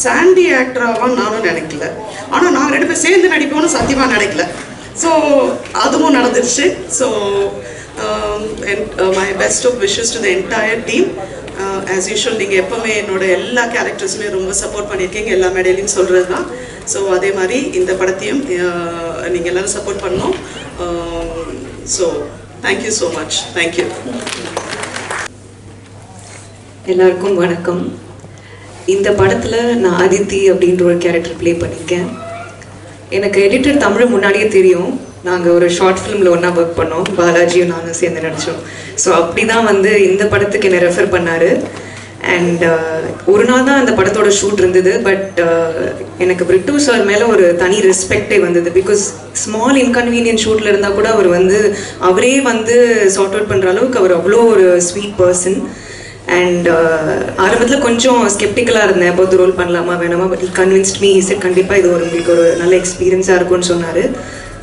சாண்டி ஆக்டர் ஆவான்னு நானும் நினைக்கல. ஆனால் நான் 2 பேர் சேர்ந்து நடிப்போம்னு சத்தியமாக நினைக்கல. ஸோ அதுவும் நடந்துருச்சு. So my best of wishes to the entire team. As usual நீங்கள் எப்போவுமே என்னோட எல்லா கேரக்டர்ஸுமே ரொம்ப சப்போர்ட் பண்ணியிருக்கீங்க, எல்லா மேடையிலையும் சொல்கிறது தான். ஸோ அதே மாதிரி இந்த படத்தையும் நீங்கள் எல்லோரும் சப்போர்ட் பண்ணணும். So thank you so much. Thank you. எல்லாருக்கும் வணக்கம். இந்த படத்தில் நான் அதித்தி அப்படின்ற ஒரு கேரக்டர் ப்ளே பண்ணியிருக்கேன். எனக்கு எடிட்டர் தமிழ் முன்னாடியே தெரியும். நாங்கள் ஒரு ஷார்ட் ஃபிலிமில் ஒன்றா ஒர்க் பண்ணோம், பாலாஜியும் நானும் சேர்ந்து நடித்தோம். ஸோ அப்படி தான் வந்து இந்த படத்துக்கு என்னை ரெஃபர் பண்ணார். அண்ட் ஒரு நாள் தான் அந்த படத்தோட ஷூட் இருந்தது. பட் எனக்கு பிரிட்டோ சார் மேலே ஒரு தனி ரெஸ்பெக்டே வந்தது. பிகாஸ் ஸ்மால் இன்கன்வீனியன்ட் ஷூட்டில் இருந்தால் கூட அவர் வந்து அவரே வந்து சார்ட் அவுட் பண்ணுற அளவுக்கு அவர் அவ்வளோ ஒரு ஸ்வீட் பர்சன். அண்ட் ஆரம்பத்தில் கொஞ்சம் ஸ்கெப்டிக்கலாக இருந்தேன், எப்போது ரோல் பண்ணலாமா வேணாமா. But he convinced me. he said கண்டிப்பாக இது உங்களுக்கு ஒரு நல்ல எக்ஸ்பீரியன்ஸாக இருக்கும்னு சொன்னார்.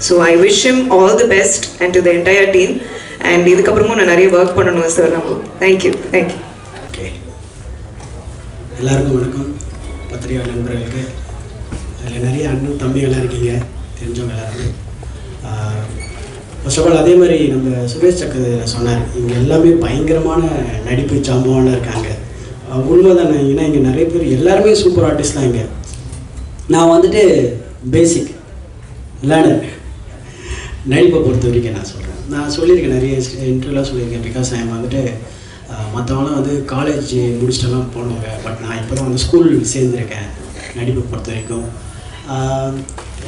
So I wish him all the best and to the entire team. And இதுக்கப்புறமும் நான் நிறைய ஒர்க் பண்ணணும் சார். நம்ம தேங்க்யூ. ஓகே, எல்லாருக்கும் வணக்கம். பத்திரிகை நண்பர்களுக்கு அதில் நிறைய அண்ணன் தம்பிகள்லாம் இருக்கீங்க, தெரிஞ்சவங்க எல்லாருமே. ஃபர்ஸ்ட் ஆஃப் ஆல் அதே மாதிரி நம்ம சுரேஷ் சக்கர் சொன்னார், இங்கே எல்லாமே பயங்கரமான நடிப்பு சாம்பவான இருக்காங்க. உண்மை தானே. ஏன்னா இங்கே நிறைய பேர் எல்லாருமே சூப்பர் ஆர்டிஸ்ட் தான். இங்கே நான் வந்துட்டு பேசிக் லேர்னர். நடிப்பை பொறுத்த வரைக்கும் நான் சொல்கிறேன், நான் சொல்லியிருக்கேன், நிறைய இன்டர்வியூலாம் சொல்லியிருக்கேன். பிகாஸ் நான் வந்துட்டு மற்றவங்களாம் வந்து காலேஜ் முடிச்சிட்டெல்லாம் போனவங்க. பட் நான் இப்போ தான் வந்து ஸ்கூல் சேர்ந்துருக்கேன். நடிப்பை பொறுத்த வரைக்கும்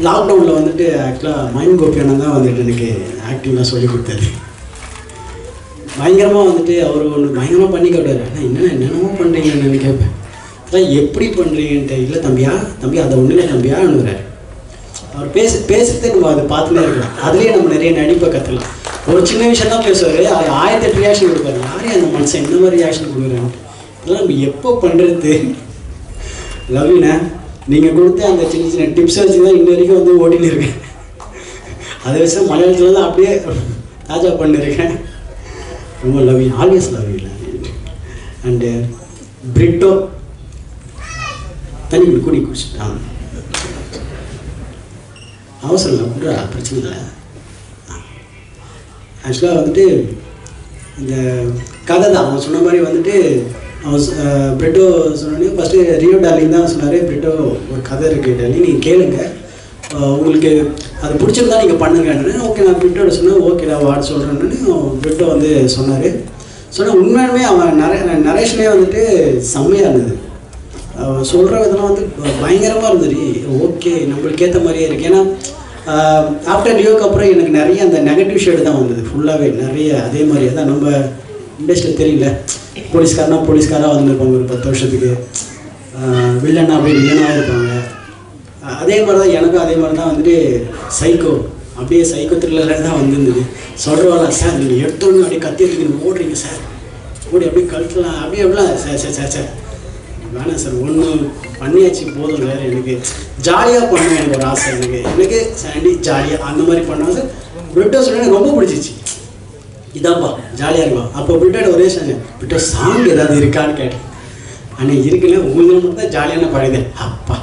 லாக்டவுனில் வந்துட்டு ஆக்சுவலாக மைண்ட் கோபியானந்தான் தான் வந்துட்டு எனக்கு ஆக்டிங்லாம் சொல்லி கொடுத்தாரு. பயங்கரமாக வந்துட்டு அவர் ஒன்று பயங்கரமாக பண்ணி காட்டாரு. ஆனால் என்னென்னமோ பண்ணுறீங்கன்னு நான் கேட்பேன். அதான் எப்படி பண்ணுறீங்கன்ட்டு. இல்லை தம்பி அதை ஒன்றுமே தம்பியான்னுறாரு. அவர் பேசுகிறதே நம்ம அதை பார்த்துட்டே இருக்கலாம். அதுலேயே நம்ம நிறைய நடிப்பை கற்றுக்கலாம். ஒரு சின்ன விஷயம் தான் பேசுவார், அது 1008 ரியாக்ஷன் கொடுப்பாரு. யாரையும் அந்த மனுஷன் இந்த மாதிரி ரியாக்ஷன் கொடுக்குறாங்க. இதெல்லாம் நம்ம எப்போ பண்ணுறது. லவ்யூண்ணா, நீங்கள் கொடுத்த அந்த சின்ன சின்ன டிப்ஸை வச்சு தான் இன்ன வரைக்கும் வந்து ஓட்டின்னு இருக்கேன். அதை வச்சு மலையாளத்தில் தான் அப்படியே தாஜா பண்ணியிருக்கேன். ரொம்ப love you, always love you. And Brito தண்ணி குடிச்சிட்டான். அவசரம் இல்லை, கூட பிரச்சனை இல்லை. ஆக்சுவலாக வந்துட்டு இந்த கதை தான் அவன் சொன்ன மாதிரி வந்துட்டு அவன் பிரிட்டோ சொன்னோடனே ஃபஸ்ட்டு ரியோ டார்லிங் தான் சொன்னார், பிரிட்டோ ஒரு கதை இருக்குது டார்லிங், நீங்கள் கேளுங்க, உங்களுக்கு அது பிடிச்சிருந்தா நீங்கள் பண்ணுங்கன்னு. ஓகே நான் பிரிட்டோட சொன்னேன், ஓகேடா வாட் சொல்கிறேன்னு பிரிட்டோ வந்து சொன்னார். சொன்னால் உண்மையாலுமே அவன் நரேஷனே வந்துட்டு செம்மையாக இருந்தது. சொல்கிற விதெல்லாம் வந்து பயங்கரமாக இருந்தது. ஓகே நம்மளுக்கு ஏற்ற மாதிரியே இருக்குது. ஏன்னா ஆஃப்டர் லியோக்கு அப்புறம் எனக்கு நிறைய அந்த நெகட்டிவ் ஷேடு தான் வந்தது ஃபுல்லாகவே நிறைய. அதே மாதிரி தான் நம்ம இண்டஸ்ட்ரியில் தெரியல, போலீஸ்காராக வந்துருப்பாங்க ஒரு 10 வருஷத்துக்கு, வில்லனா அப்படியே வில்லனாக இருப்பாங்க. அதே மாதிரி தான் எனக்கும் அதே மாதிரி தான் வந்துட்டு சைக்கோ அப்படியே சைக்கோ த்ரில்லரில் தான் வந்துருந்தது. சொல்கிறவாளா சார் நீங்கள் எடுத்தோன்னு அப்படியே கத்தி எடுத்துக்கிட்டு ஓடுறீங்க சார், ஓடி அப்படியே கழுத்துலாம் அப்படியே எப்படிலாம் சார் வேணாம் சார் ஒன்று பண்ணியாச்சு போதும். வேறு எனக்கு ஜாலியாக பண்ணணும் எனக்கு ஒரு ஆசை. எனக்கு சாண்டி ஜாலியாக அந்த மாதிரி பண்ணுவேன் சார். பிரிட்டோ சொன்ன எனக்கு ரொம்ப பிடிச்சிச்சு, இதாப்பா ஜாலியாக இருக்கும். அப்போ பிரிட்டோட ஒரே சொன்னேன், பிரிட்டோ சாங் ஏதாவது இருக்கான்னு கேட்டேன். ஆனால் இருக்குல்ல உங்களுக்கு மட்டும் தான் ஜாலியான பழையது. அப்பா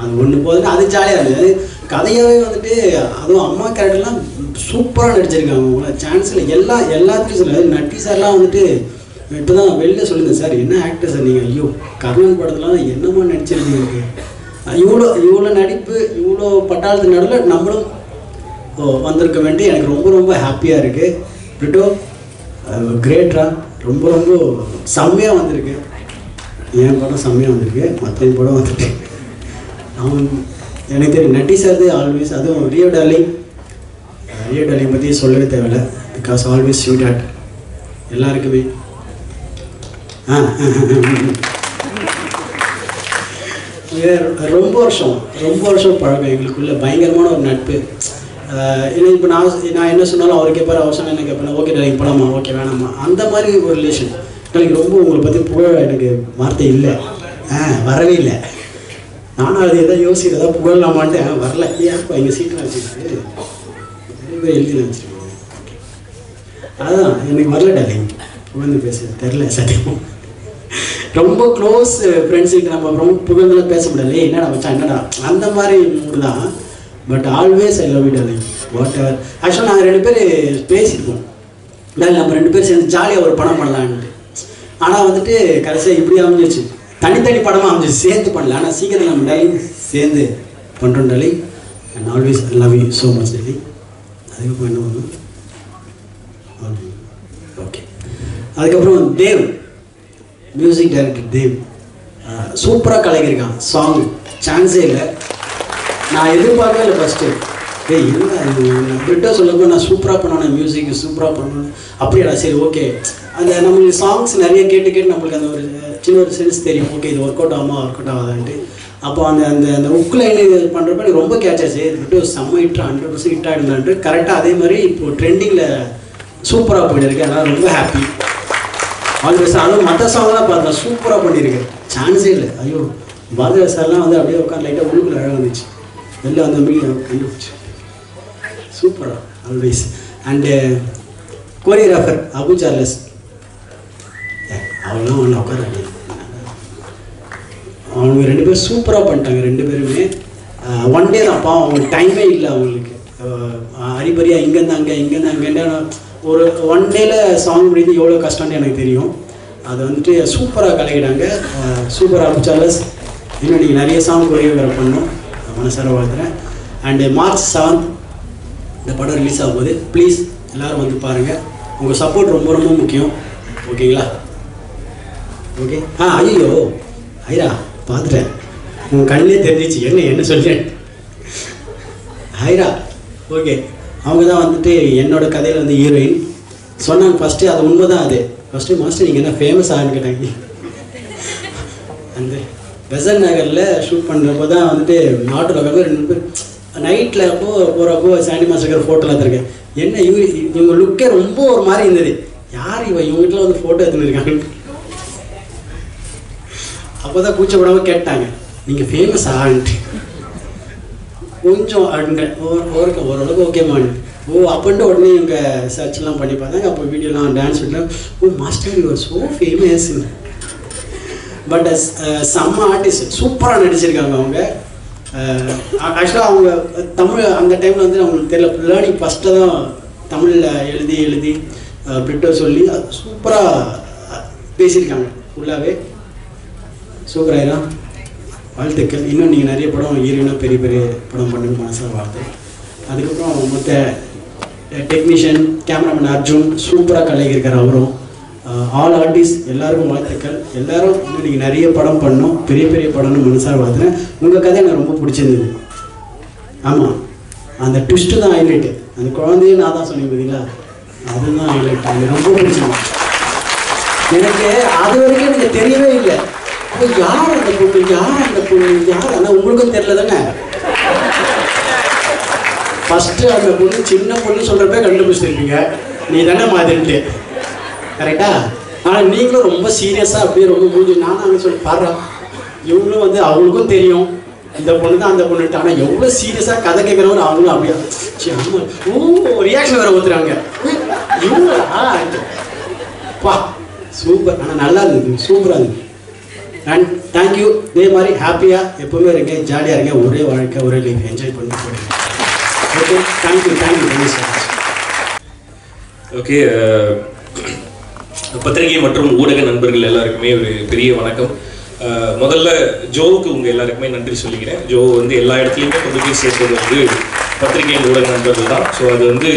அது ஒன்று போதுன்னு அது ஜாலியாக இருந்தது. கதையாகவே வந்துட்டு அதுவும் அம்மா கேரக்டர்லாம் சூப்பராக நடிச்சிருக்காங்க. உங்களை சான்ஸில் எல்லாத்துக்கும் சொல்ல நட்டி சார்லாம் வந்துட்டு இப்போ தான் வெளில சொல்லியிருந்தேன் சார் என்ன ஆக்டர் சார் நீங்கள், ஐயோ கர்ணன் படத்துலாம் என்னமா நடிச்சிருக்கீங்க, இவ்வளோ நடிப்பு இவ்வளோ பட்டாளத்து நடுவில் நம்மளும் வந்திருக்க வேண்டிய எனக்கு ரொம்ப ரொம்ப ஹாப்பியாக இருக்குது. பிரிட்டோ கிரேட்ரா, ரொம்ப செம்மையாக வந்திருக்கு. என் படம் செம்மையாக வந்திருக்கு, மற்ற படம் வந்துட்டு அவன் எனக்கு தெரியும் நட்டி சார் ஆல்வேஸ். அதுவும் ரியோ டார்லிங் பற்றி சொல்லவே தேவையில்லை, பிகாஸ் ஆல்வேஸ் ஸ்வீட் ஹார்ட் எல்லாருக்குமே. ரொம்ப வருஷம் பழக்கம் எங்களுக்குள்ள, பயங்கரமான ஒரு நட்பு. ஏன்னா இப்போ நான் என்ன சொன்னாலும் அவர் கேட்பார், அவர் சொன்னால் என்ன கேட்பேன், ஓகே டார்லிங் போகலாமா, ஓகே வேணாமா, அந்த மாதிரி ஒரு ரிலேஷன். எனக்கு ரொம்ப உங்களை பற்றி புகழ எனக்கு வார்த்தை இல்லை, வரவே இல்லை. நானும் அது எதாவது யோசிக்கிறதா புகழலாமான்ட்டு வரல. ஏன்ப்பா எங்கள் சீட்டில் வச்சுக்கிட்டு நிறைய பேர் எழுதி வச்சுருக்கேன். அதுதான் எனக்கு வரல டார்லிங் புகழ்ந்து பேச தெரில சத்தியம். ரொம்ப க்ளோஸ் ஃப்ரெண்ட்ஸுக்கு நம்ம ரொம்ப புகழ்ந்துலாம் பேச முடியாது, என்னடா வச்சா என்னடா அந்த மாதிரி மூடு தான். But always I love you darling whatever. ஆக்சுவலாக நாங்கள் 2 பேர் பேசியிருப்போம், நம்ம 2 பேர் சேர்ந்து ஜாலியாக ஒரு படம் பண்ணலான்ட்டு. ஆனால் வந்துட்டு கடைசியாக இப்படி அமைஞ்சிச்சு, தனித்தனி படமாக அமைஞ்சிச்சு, சேர்த்து பண்ணல. ஆனால் சீக்கிரத்தில் நம்ம டார்லிங் சேர்ந்து பண்ணுறோம் darling. And always I love you so much darling. அதுக்கப்புறம் என்ன பண்ணும், ஓகே. அதுக்கப்புறம் தேவ் மியூசிக் டைரக்டர் தேவ் சூப்பராக கலைக்கிருக்கான். சாங் சான்ஸே இல்லை, நான் எதிர்பார்க்கவே இல்லை ஃபஸ்ட்டு. என்ன பிரிட்டோ சொல்லப்போ நான் சூப்பராக பண்ணணும், மியூசிக் சூப்பராக பண்ணணும் அப்படியா, சரி ஓகே. அந்த நம்மளுக்கு சாங்ஸ் நிறைய கேட்டு நம்மளுக்கு அந்த ஒரு சின்ன ஒரு சென்ஸ் தெரியும், ஓகே இது ஒர்க் அவுட் ஆகாதான்ட்டு. அப்போ அந்த அந்த அந்த உக் லைன் இது பண்ணுறப்ப எனக்கு ரொம்ப கேட்ச் ஆச்சு. பிரிட்டோ செம்ம ஹிட் 100% ஹிட் ஆகிடுந்தான்ட்டு. கரெக்டாக அதே மாதிரி இப்போ ட்ரெண்டிங்கில் சூப்பராக போயிட்டு அதனால் ரொம்ப ஹாப்பி. ஆல்வேஸ் அதுவும் மற்ற சாங்லாம் பார்த்தா சூப்பராக பண்ணியிருக்கேன், சான்ஸே இல்லை. ஐயோ பாரதிராஜ் சார்லாம் வந்து அப்படியே உட்காந்து லைட்டாக உள்ளுக்குள்ள அழகாக இருந்துச்சு, வெளில வந்து கண்டுபிடிச்சு சூப்பராக always. And choreographer Abu Charles, அவங்களாம் ஒன்று உட்காராங்க, அவங்க 2 பேரும் சூப்பராக பண்ணிட்டாங்க. 2 பேருமே ஒன் டே தான் பாவம், அவங்களுக்கு டைமே இல்லை. அவங்களுக்கு அரிபரியாக இங்கேருந்து அங்கே ஒரு 1 டேல சாங் முடிந்து எவ்வளோ கஷ்டம்னு எனக்கு தெரியும். அது வந்துட்டு சூப்பராக கலக்கிட்டாங்க. சூப்பராக அபு சார்லஸ், இன்னும் நீங்கள் நிறைய சாங் கோரியோகிராஃப் பண்ணணும், மனசார வாழ்த்துறேன். அண்டு மார்ச் 7 இந்த படம் ரிலீஸ் ஆகும் போது ப்ளீஸ் எல்லோரும் வந்து பாருங்கள். உங்கள் சப்போர்ட் ரொம்ப முக்கியம், ஓகேங்களா? ஓகே. ஐயோ ஐரா பார்த்துட்டேன், உங்கள் கண்ணிலே தெரிஞ்சிச்சு என்ன சொல்கிறேன். ஐரா ஓகே, அவங்க தான் வந்துட்டு என்னோட கதையில் வந்து ஹீரோயின் சொன்னாங்க ஃபஸ்ட்டு. அது உண்மை தான். அது ஃபஸ்ட்டு மாஸ்டர் நீங்கள் என்ன ஃபேமஸ் ஆகுன்னு கேட்டாங்க. அந்த பெசன் நகரில் ஷூட் பண்ணுறப்போ தான் வந்துட்டு நாட்டில் 2 பேர் நைட்டில் போகிறப்போ சாண்டி மாஸ்டர் ஃபோட்டோவில் எடுத்துருக்கேன். என்ன இவங்க லுக்கே ரொம்ப ஒரு மாதிரி இருந்தது, யார் இவங்ககிட்ட வந்து ஃபோட்டோ எடுத்துன்னு இருக்காங்க. அப்போ தான் கூச்சப்படாமல் கேட்டாங்க நீங்கள் ஃபேமஸ் ஆகிட்டு கொஞ்சம் அப்படின்றேன். ஓரளவுக்கு ஓகேமான்னு அப்படின்ட்டு உடனே இவங்க சர்ச்லாம் பண்ணி பார்த்தாங்க. அப்போ வீடியோலாம் டான்ஸ் விட்டேன். Master you are so famous. But செம்ம ஆர்டிஸ்ட், சூப்பராக நடிச்சிருக்காங்க அவங்க. ஆக்சுவலாக அவங்க தமிழ் அந்த டைமில் வந்து அவங்களுக்கு தெரியல, லேர்னிங் ஃபஸ்ட்டு தான் தமிழில் எழுதி பிரிட்டோ சொல்லி சூப்பராக பேசியிருக்காங்க ஃபுல்லாகவே. சூப்பராயிரம் வாழ்த்துக்கள். இன்னும் நீங்கள் நிறைய படம் ஹீரோயினாக பெரிய பெரிய படம் பண்ணணும்னு மனசாக வாழ்த்து. அதுக்கப்புறம் மொத்த டெக்னீஷியன் கேமராமேன் அர்ஜுன் சூப்பராக கலையிருக்கார். அவரும் ஆல் ஆர்டிஸ்ட் எல்லாருக்கும் வாழ்த்துக்கள். எல்லாரும் இன்னும் நீங்கள் நிறைய படம் பண்ணணும், பெரிய பெரிய படம்னு மனசாக வாழ்த்துனேன். உங்கள் கதை எனக்கு ரொம்ப பிடிச்சிருந்தது. ஆமாம், அந்த ட்விஸ்ட்டு தான் ஹைலைட்டு. அந்த குழந்தையே நான் தான் சொன்னேன் பார்த்தீங்களா, அதுதான் ஹைலைட். எனக்கு ரொம்ப பிடிச்சிருந்தது. எனக்கு அது வரைக்கும் எனக்கு தெரியவே இல்லை. யார் அந்த பொண்ணு, யார் அந்த பொண்ணு, யார் ஆனால் உங்களுக்கும் தெரியல தானே. ஃபஸ்ட்டு அந்த பொண்ணு சின்ன பொண்ணு சொல்கிறப்ப கண்டுபிடிச்சிருப்பீங்க, நீ தானே மாதிரிட்டு, கரெக்டா? ஆனால் நீங்களும் ரொம்ப சீரியஸாக அப்படியே ரொம்ப மூஞ்சி நானும் அங்கே சொல்லி பாடுறா. இவங்களும் வந்து அவங்களுக்கும் தெரியும் இந்த பொண்ணு தான் அந்த பொண்ணுட்டு. ஆனால் எவ்வளோ சீரியஸாக கதை கேட்குறவங்க அவங்களும் அப்படியே ஓ ரியாக்ஷன் வேறு ஊற்றுறாங்க. இவங்களா பா சூப்பர். ஆனால் நல்லா இருந்தது, சூப்பராக இருந்தது. And thank you. இதே மாதிரி ஹாப்பியாக எப்போவுமே இருங்க, ஜாலியாக இருங்க, ஒரே வாழ்க்கை ஒரே லைஃப் என்ஜாய் பண்ணி போடுங்க. Okay, thank you thank you so much. Okay, பத்திரிகை மற்றும் ஊடக நண்பர்கள் எல்லாருக்குமே ஒரு பெரிய வணக்கம். முதல்ல ஜோவுக்கு உங்கள் எல்லாருக்குமே நன்றி சொல்லிக்கிறேன். ஜோ வந்து எல்லா இடத்துலையுமே கொண்டு போய் சேர்த்தது வந்து பத்திரிகை ஊடக நண்பர்கள் தான். ஸோ அது வந்து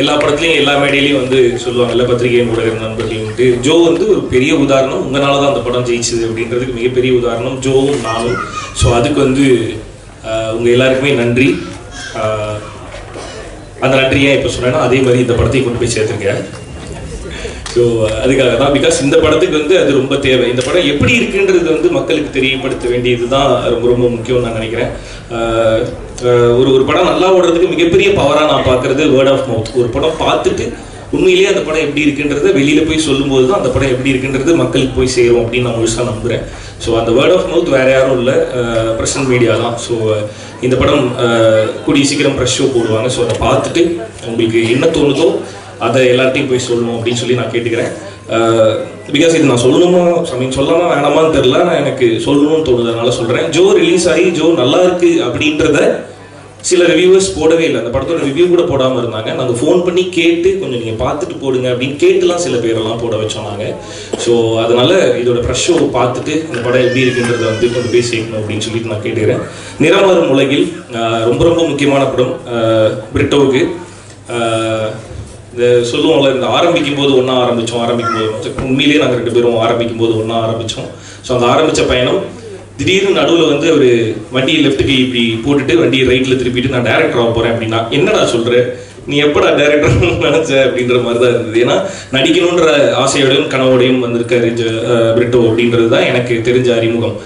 எல்லா படத்துலையும் எல்லா மேடையிலையும் வந்து சொல்லுவாங்கல்ல பத்திரிகை ஊடக நண்பர்கள்ட்டு. ஜோ வந்து ஒரு பெரிய உதாரணம். உங்களால தான் அந்த படம் ஜெயிச்சது அப்படின்றதுக்கு மிகப்பெரிய உதாரணம் ஜோவும் நானும். ஸோ அதுக்கு வந்து உங்கள் எல்லாருக்குமே நன்றி. அந்த நன்றியை இப்போ சொன்னேன்னா அதே மாதிரி இந்த படத்தையும் கொண்டு போய் சேர்த்துருக்கேன். ஸோ அதுக்காக தான், பிகாஸ் இந்த படத்துக்கு வந்து அது ரொம்ப தேவை. இந்த படம் எப்படி இருக்குன்றது வந்து மக்களுக்கு தெரியப்படுத்த வேண்டியது தான் ரொம்ப ரொம்ப முக்கியம்னு நான் நினைக்கிறேன். ஒரு படம் நல்லா ஓடுறதுக்கு மிகப்பெரிய பவராக நான் பார்க்குறது வேர்ட் ஆஃப் மவுத். ஒரு படம் பார்த்துட்டு உண்மையிலேயே அந்த படம் எப்படி இருக்குன்றத வெளியில் போய் சொல்லும்போது தான் அந்த படம் எப்படி இருக்குன்றது மக்களுக்கு போய் சேரும் அப்படின்னு நான் முழுசாக நம்புகிறேன். ஸோ அந்த வேர்ட் ஆஃப் மவுத் வேறு யாரும் இல்லை, பிரசன்ட் மீடியா தான். ஸோ இந்த படம் கூடிய சீக்கிரம் ப்ரெஷ் ஷோ போடுவாங்க. ஸோ அதை பார்த்துட்டு உங்களுக்கு என்ன தோணுதோ அதை எல்லார்ட்டையும் போய் சொல்லணும் அப்படின்னு சொல்லி நான் கேட்டுக்கிறேன். பிகாஸ் இது நான் சொல்லணுமா சொல்லாமா வேணாமான்னு தெரில, நான் எனக்கு சொல்லணும்னு தோணுதனால சொல்கிறேன். ஜோ ரிலீஸ் ஆகி ஜோ நல்லா இருக்கு அப்படின்றத சில ரிவ்யூவர்ஸ் போடவே இல்லை. அந்த படத்தோட ரிவ்யூ கூட போடாமல் இருந்தாங்க. நாங்கள் ஃபோன் பண்ணி கேட்டு கொஞ்சம் நீங்கள் பார்த்துட்டு போடுங்க அப்படின்னு கேட்டுலாம் சில பேரெல்லாம் போட வச்சோம் நாங்கள். ஸோ அதனால இதோட ப்ரெஷ் ஷோ பார்த்துட்டு இந்த படம் எப்படி இருக்குன்றதை வந்து கொண்டு போய் சேர்க்கணும் அப்படின்னு சொல்லிட்டு நான் கேட்டுக்கிறேன். நிறமாறும் உலகில் ரொம்ப ரொம்ப முக்கியமான படம் பிரிட்டோவுக்கு. இந்த சொல்லுவோம்ல, இந்த ஆரம்பிக்கும் போது ஒன்றா ஆரம்பிக்கும் போது உண்மையிலேயே நாங்கள் 2 பேரும் ஆரம்பிக்கும் போது ஒன்றா ஆரம்பித்தோம். ஸோ அந்த ஆரம்பித்த பயணம் திடீர்னு நடுவில் வந்து ஒரு வண்டியை லெஃப்ட்டுக்கு இப்படி போட்டுட்டு வண்டியை ரைட்டில் திருப்பிட்டு நான் டேரக்டர் ஆக போகிறேன் அப்படின்னா, என்னடா சொல்கிற நீ எப்படா டேரக்டர் நினச்ச அப்படின்ற மாதிரி தான் இருந்தது. ஏன்னா நடிக்கணுன்ற ஆசையோடையும் கனவோடையும் வந்திருக்காரு பிரிட்டோ அப்படின்றது தான் எனக்கு தெரிஞ்ச அறிமுகம்.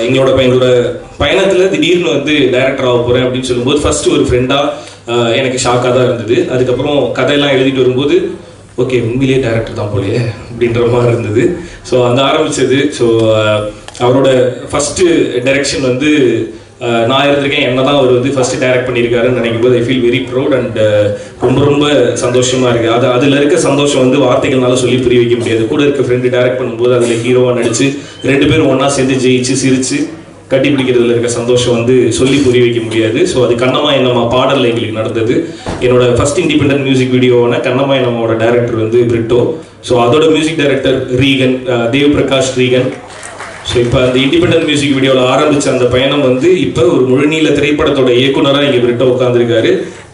எங்களோட பயணத்தில் திடீர்னு வந்து டேரக்டர் ஆக போகிறேன் அப்படின்னு சொல்லும்போது ஃபர்ஸ்ட் ஒரு ஃப்ரெண்டாக எனக்கு ஷாக்காக தான் இருந்தது. அதுக்கப்புறம் கதையெல்லாம் எழுதிட்டு வரும்போது ஓகே உண்மையிலேயே டேரக்டர் தான் போலையே அப்படின்ற மாதிரி இருந்தது. ஸோ அந்த ஆரம்பித்தது. ஸோ அவரோட ஃபஸ்ட்டு டைரக்ஷன் வந்து நான் இருந்திருக்கேன், என்ன தான் அவர் வந்து ஃபஸ்ட்டு டைரக்ட் பண்ணியிருக்காருன்னு நினைக்கும் போது I feel very proud and ரொம்ப ரொம்ப சந்தோஷமாக இருக்குது. அதில் இருக்க சந்தோஷம் வந்து வார்த்தைகள்னால சொல்லி புரிய வைக்க முடியாது. கூட இருக்க ஃப்ரெண்டு டைரக்ட் பண்ணும்போது அதில் ஹீரோவாக நடித்து 2 பேரும் ஒன்றா சேர்ந்து ஜெயிச்சு சிரித்து கட்டி பிடிக்கிறதுல இருக்க சந்தோஷம் வந்து சொல்லி புரிய வைக்க முடியாது. ஸோ அது கண்ணம்மா என்னம்மா பாடலில் எங்களுக்கு நடந்தது. என்னோட ஃபர்ஸ்ட் இண்டிபெண்டன்ட் மியூசிக் வீடியோவான கண்ணம்மா என்னம்மாவோட டைரக்டர் வந்து பிரிட்டோ. ஸோ அதோட music director Regan, Dev Prakash Regan. So இப்போ அந்த இண்டிபெண்டன்ட் மியூசிக் வீடியோவில் ஆரம்பித்த அந்த பயணம் வந்து இப்போ ஒரு முழுநீள திரைப்படத்தோட இயக்குனராக இங்கே பிரிட்டோ உட்காந்துருக்காரு.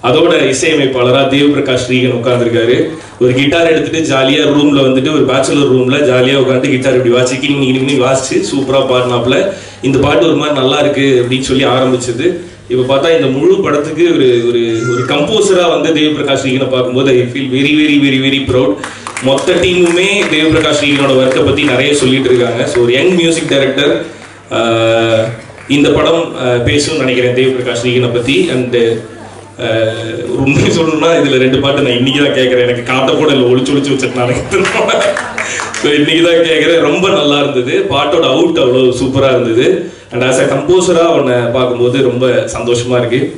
அதோட இசையமைப்பாளராக தேவ் பிரகாஷ் ரீகன் உட்காந்துருக்காரு. ஒரு கிட்டார் எடுத்துட்டு ஜாலியாக ரூமில் வந்துட்டு ஒரு பேச்சுலர் ரூமில் ஜாலியாக உட்காந்து கிட்டார் இப்படி வாசிக்கி நீங்கள் வாசிச்சு சூப்பராக பாடினாப்புல இந்த பாட்டு ஒரு மாதிரி நல்லா இருக்கு அப்படின்னு சொல்லி ஆரம்பிச்சது. இப்போ பார்த்தா இந்த முழு படத்துக்கு ஒரு ஒரு ஒரு கம்போசராக வந்து தேவ் பிரகாஷ் ரீகனை பார்க்கும்போது I feel very very very very proud. மொத்த டீமுமே தேவ் பிரகாஷ் ரீகனோட ஒர்க்கை பற்றி நிறைய சொல்லிட்டு இருக்காங்க. ஸோ ஒரு யங் மியூசிக் டைரக்டர் இந்த படம் பேசணும்னு நினைக்கிறேன் தேவ் பிரகாஷ் ரீகனை பற்றி. அண்டு உண்மையை சொல்லணும்னா இதில் 2 பாட்டு நான் இன்னைக்கு தான் கேட்குறேன். எனக்கு காட்ட கூட இல்லை, ஒளிச்சு வச்சுட்டு நான் ஸோ இன்னைக்கு தான் கேட்குறேன். ரொம்ப நல்லா இருந்தது. பாட்டோட அவுட் அவ்வளோ சூப்பராக இருந்தது. அண்ட் ஆஸ் அ கம்போசராக உன்னை பார்க்கும்போது ரொம்ப சந்தோஷமாக இருக்குது.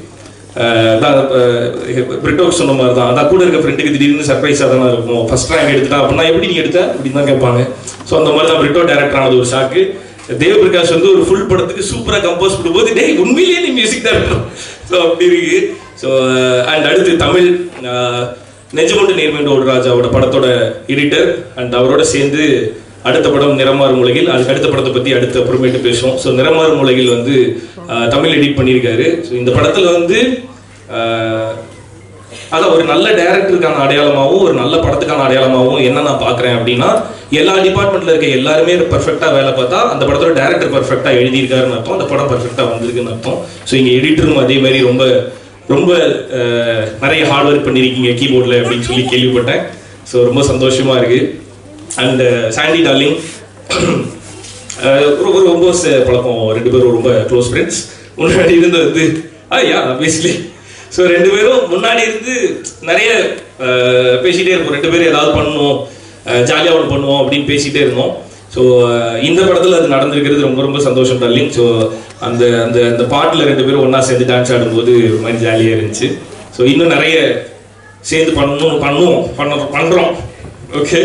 பிரிட்டோக்கு சொன்ன மாதிரி தான், அதான் கூட இருக்க ஃப்ரெண்டுக்கு திடீர்னு சர்ப்ரைஸாக தானே இருக்கும். ஃபர்ஸ்ட் ரேங்க் எடுத்துட்டா அப்படின்னா எப்படி நீங்கள் எடுத்த அப்படின்னு தான் கேட்பாங்க. ஸோ அந்த மாதிரி தான் பிரிட்டோ டேரக்டர் ஆனது ஒரு ஷாக்கு. தேவ் பிரகாஷ் வந்து ஒரு ஃபுல் படத்துக்கு சூப்பராக கம்போஸ் பண்ணும்போது டேய் உண்மையிலேயே நீ மியூசிக் டைரக்டர். ஸோ அப்படி இருக்கு. ஸோ அண்ட் அடுத்து தமிழ் நெஞ்சமுண்டு நேர்மைண்டு ஓடு ராஜாவோட படத்தோட எடிட்டர் அண்ட் அவரோட சேர்ந்து அடுத்த படம் நிறமாறும் உலகில். அதுக்கு அடுத்த படத்தை பற்றி அடுத்த அப்புறமேட்டு பேசுவோம். ஸோ நிறமாறும் உலகில் வந்து தமிழ் எடிட் பண்ணியிருக்காரு. ஸோ இந்த படத்தில் வந்து அதான் ஒரு நல்ல டைரக்டருக்கான அடையாளமாகவும் ஒரு நல்ல படத்துக்கான அடையாளமாகவும் என்ன நான் பார்க்குறேன் அப்படின்னா, எல்லா டிபார்ட்மெண்ட்டில் இருக்க எல்லாருமே பர்ஃபெக்டாக வேலை பார்த்தா அந்த படத்தோட டேரக்டர் பர்ஃபெக்டாக எழுதியிருக்காருன்னு அர்த்தம், அந்த படம் பர்ஃபெக்டாக வந்திருக்குன்னு அர்த்தம். ஸோ இங்கே எடிட்டரும் அதே மாதிரி ரொம்ப ரொம்ப நிறைய ஹார்ட் ஒர்க் பண்ணியிருக்கீங்க கீபோர்டில் அப்படின்னு சொல்லி கேள்விப்பட்டேன். ஸோ ரொம்ப சந்தோஷமாக இருக்குது. அண்ட் சாண்டி டார்லிங் ரொம்ப பழக்கம், 2 பேரும் ரொம்ப க்ளோஸ் ஃப்ரெண்ட்ஸ். முன்னாடி இருந்து வந்து யா ஆப்வியஸ்லி. ஸோ 2 பேரும் முன்னாடி இருந்து நிறைய பேசிகிட்டே இருப்போம். 2 பேரும் ஏதாவது பண்ணுவோம், ஜாலியாக ஒன்று பண்ணுவோம் அப்படின்னு பேசிகிட்டே இருந்தோம். ஸோ இந்த படத்தில் அது நடந்திருக்கிறது ரொம்ப ரொம்ப சந்தோஷம் டார்லிங். ஸோ அந்த அந்த அந்த பாட்டில் 2 பேரும் ஒன்றா சேர்ந்து டான்ஸ் ஆடும்போது ஒரு மாதிரி ஜாலியாக இருந்துச்சு. ஸோ இன்னும் நிறைய சேர்ந்து பண்ணுறோம். Okay.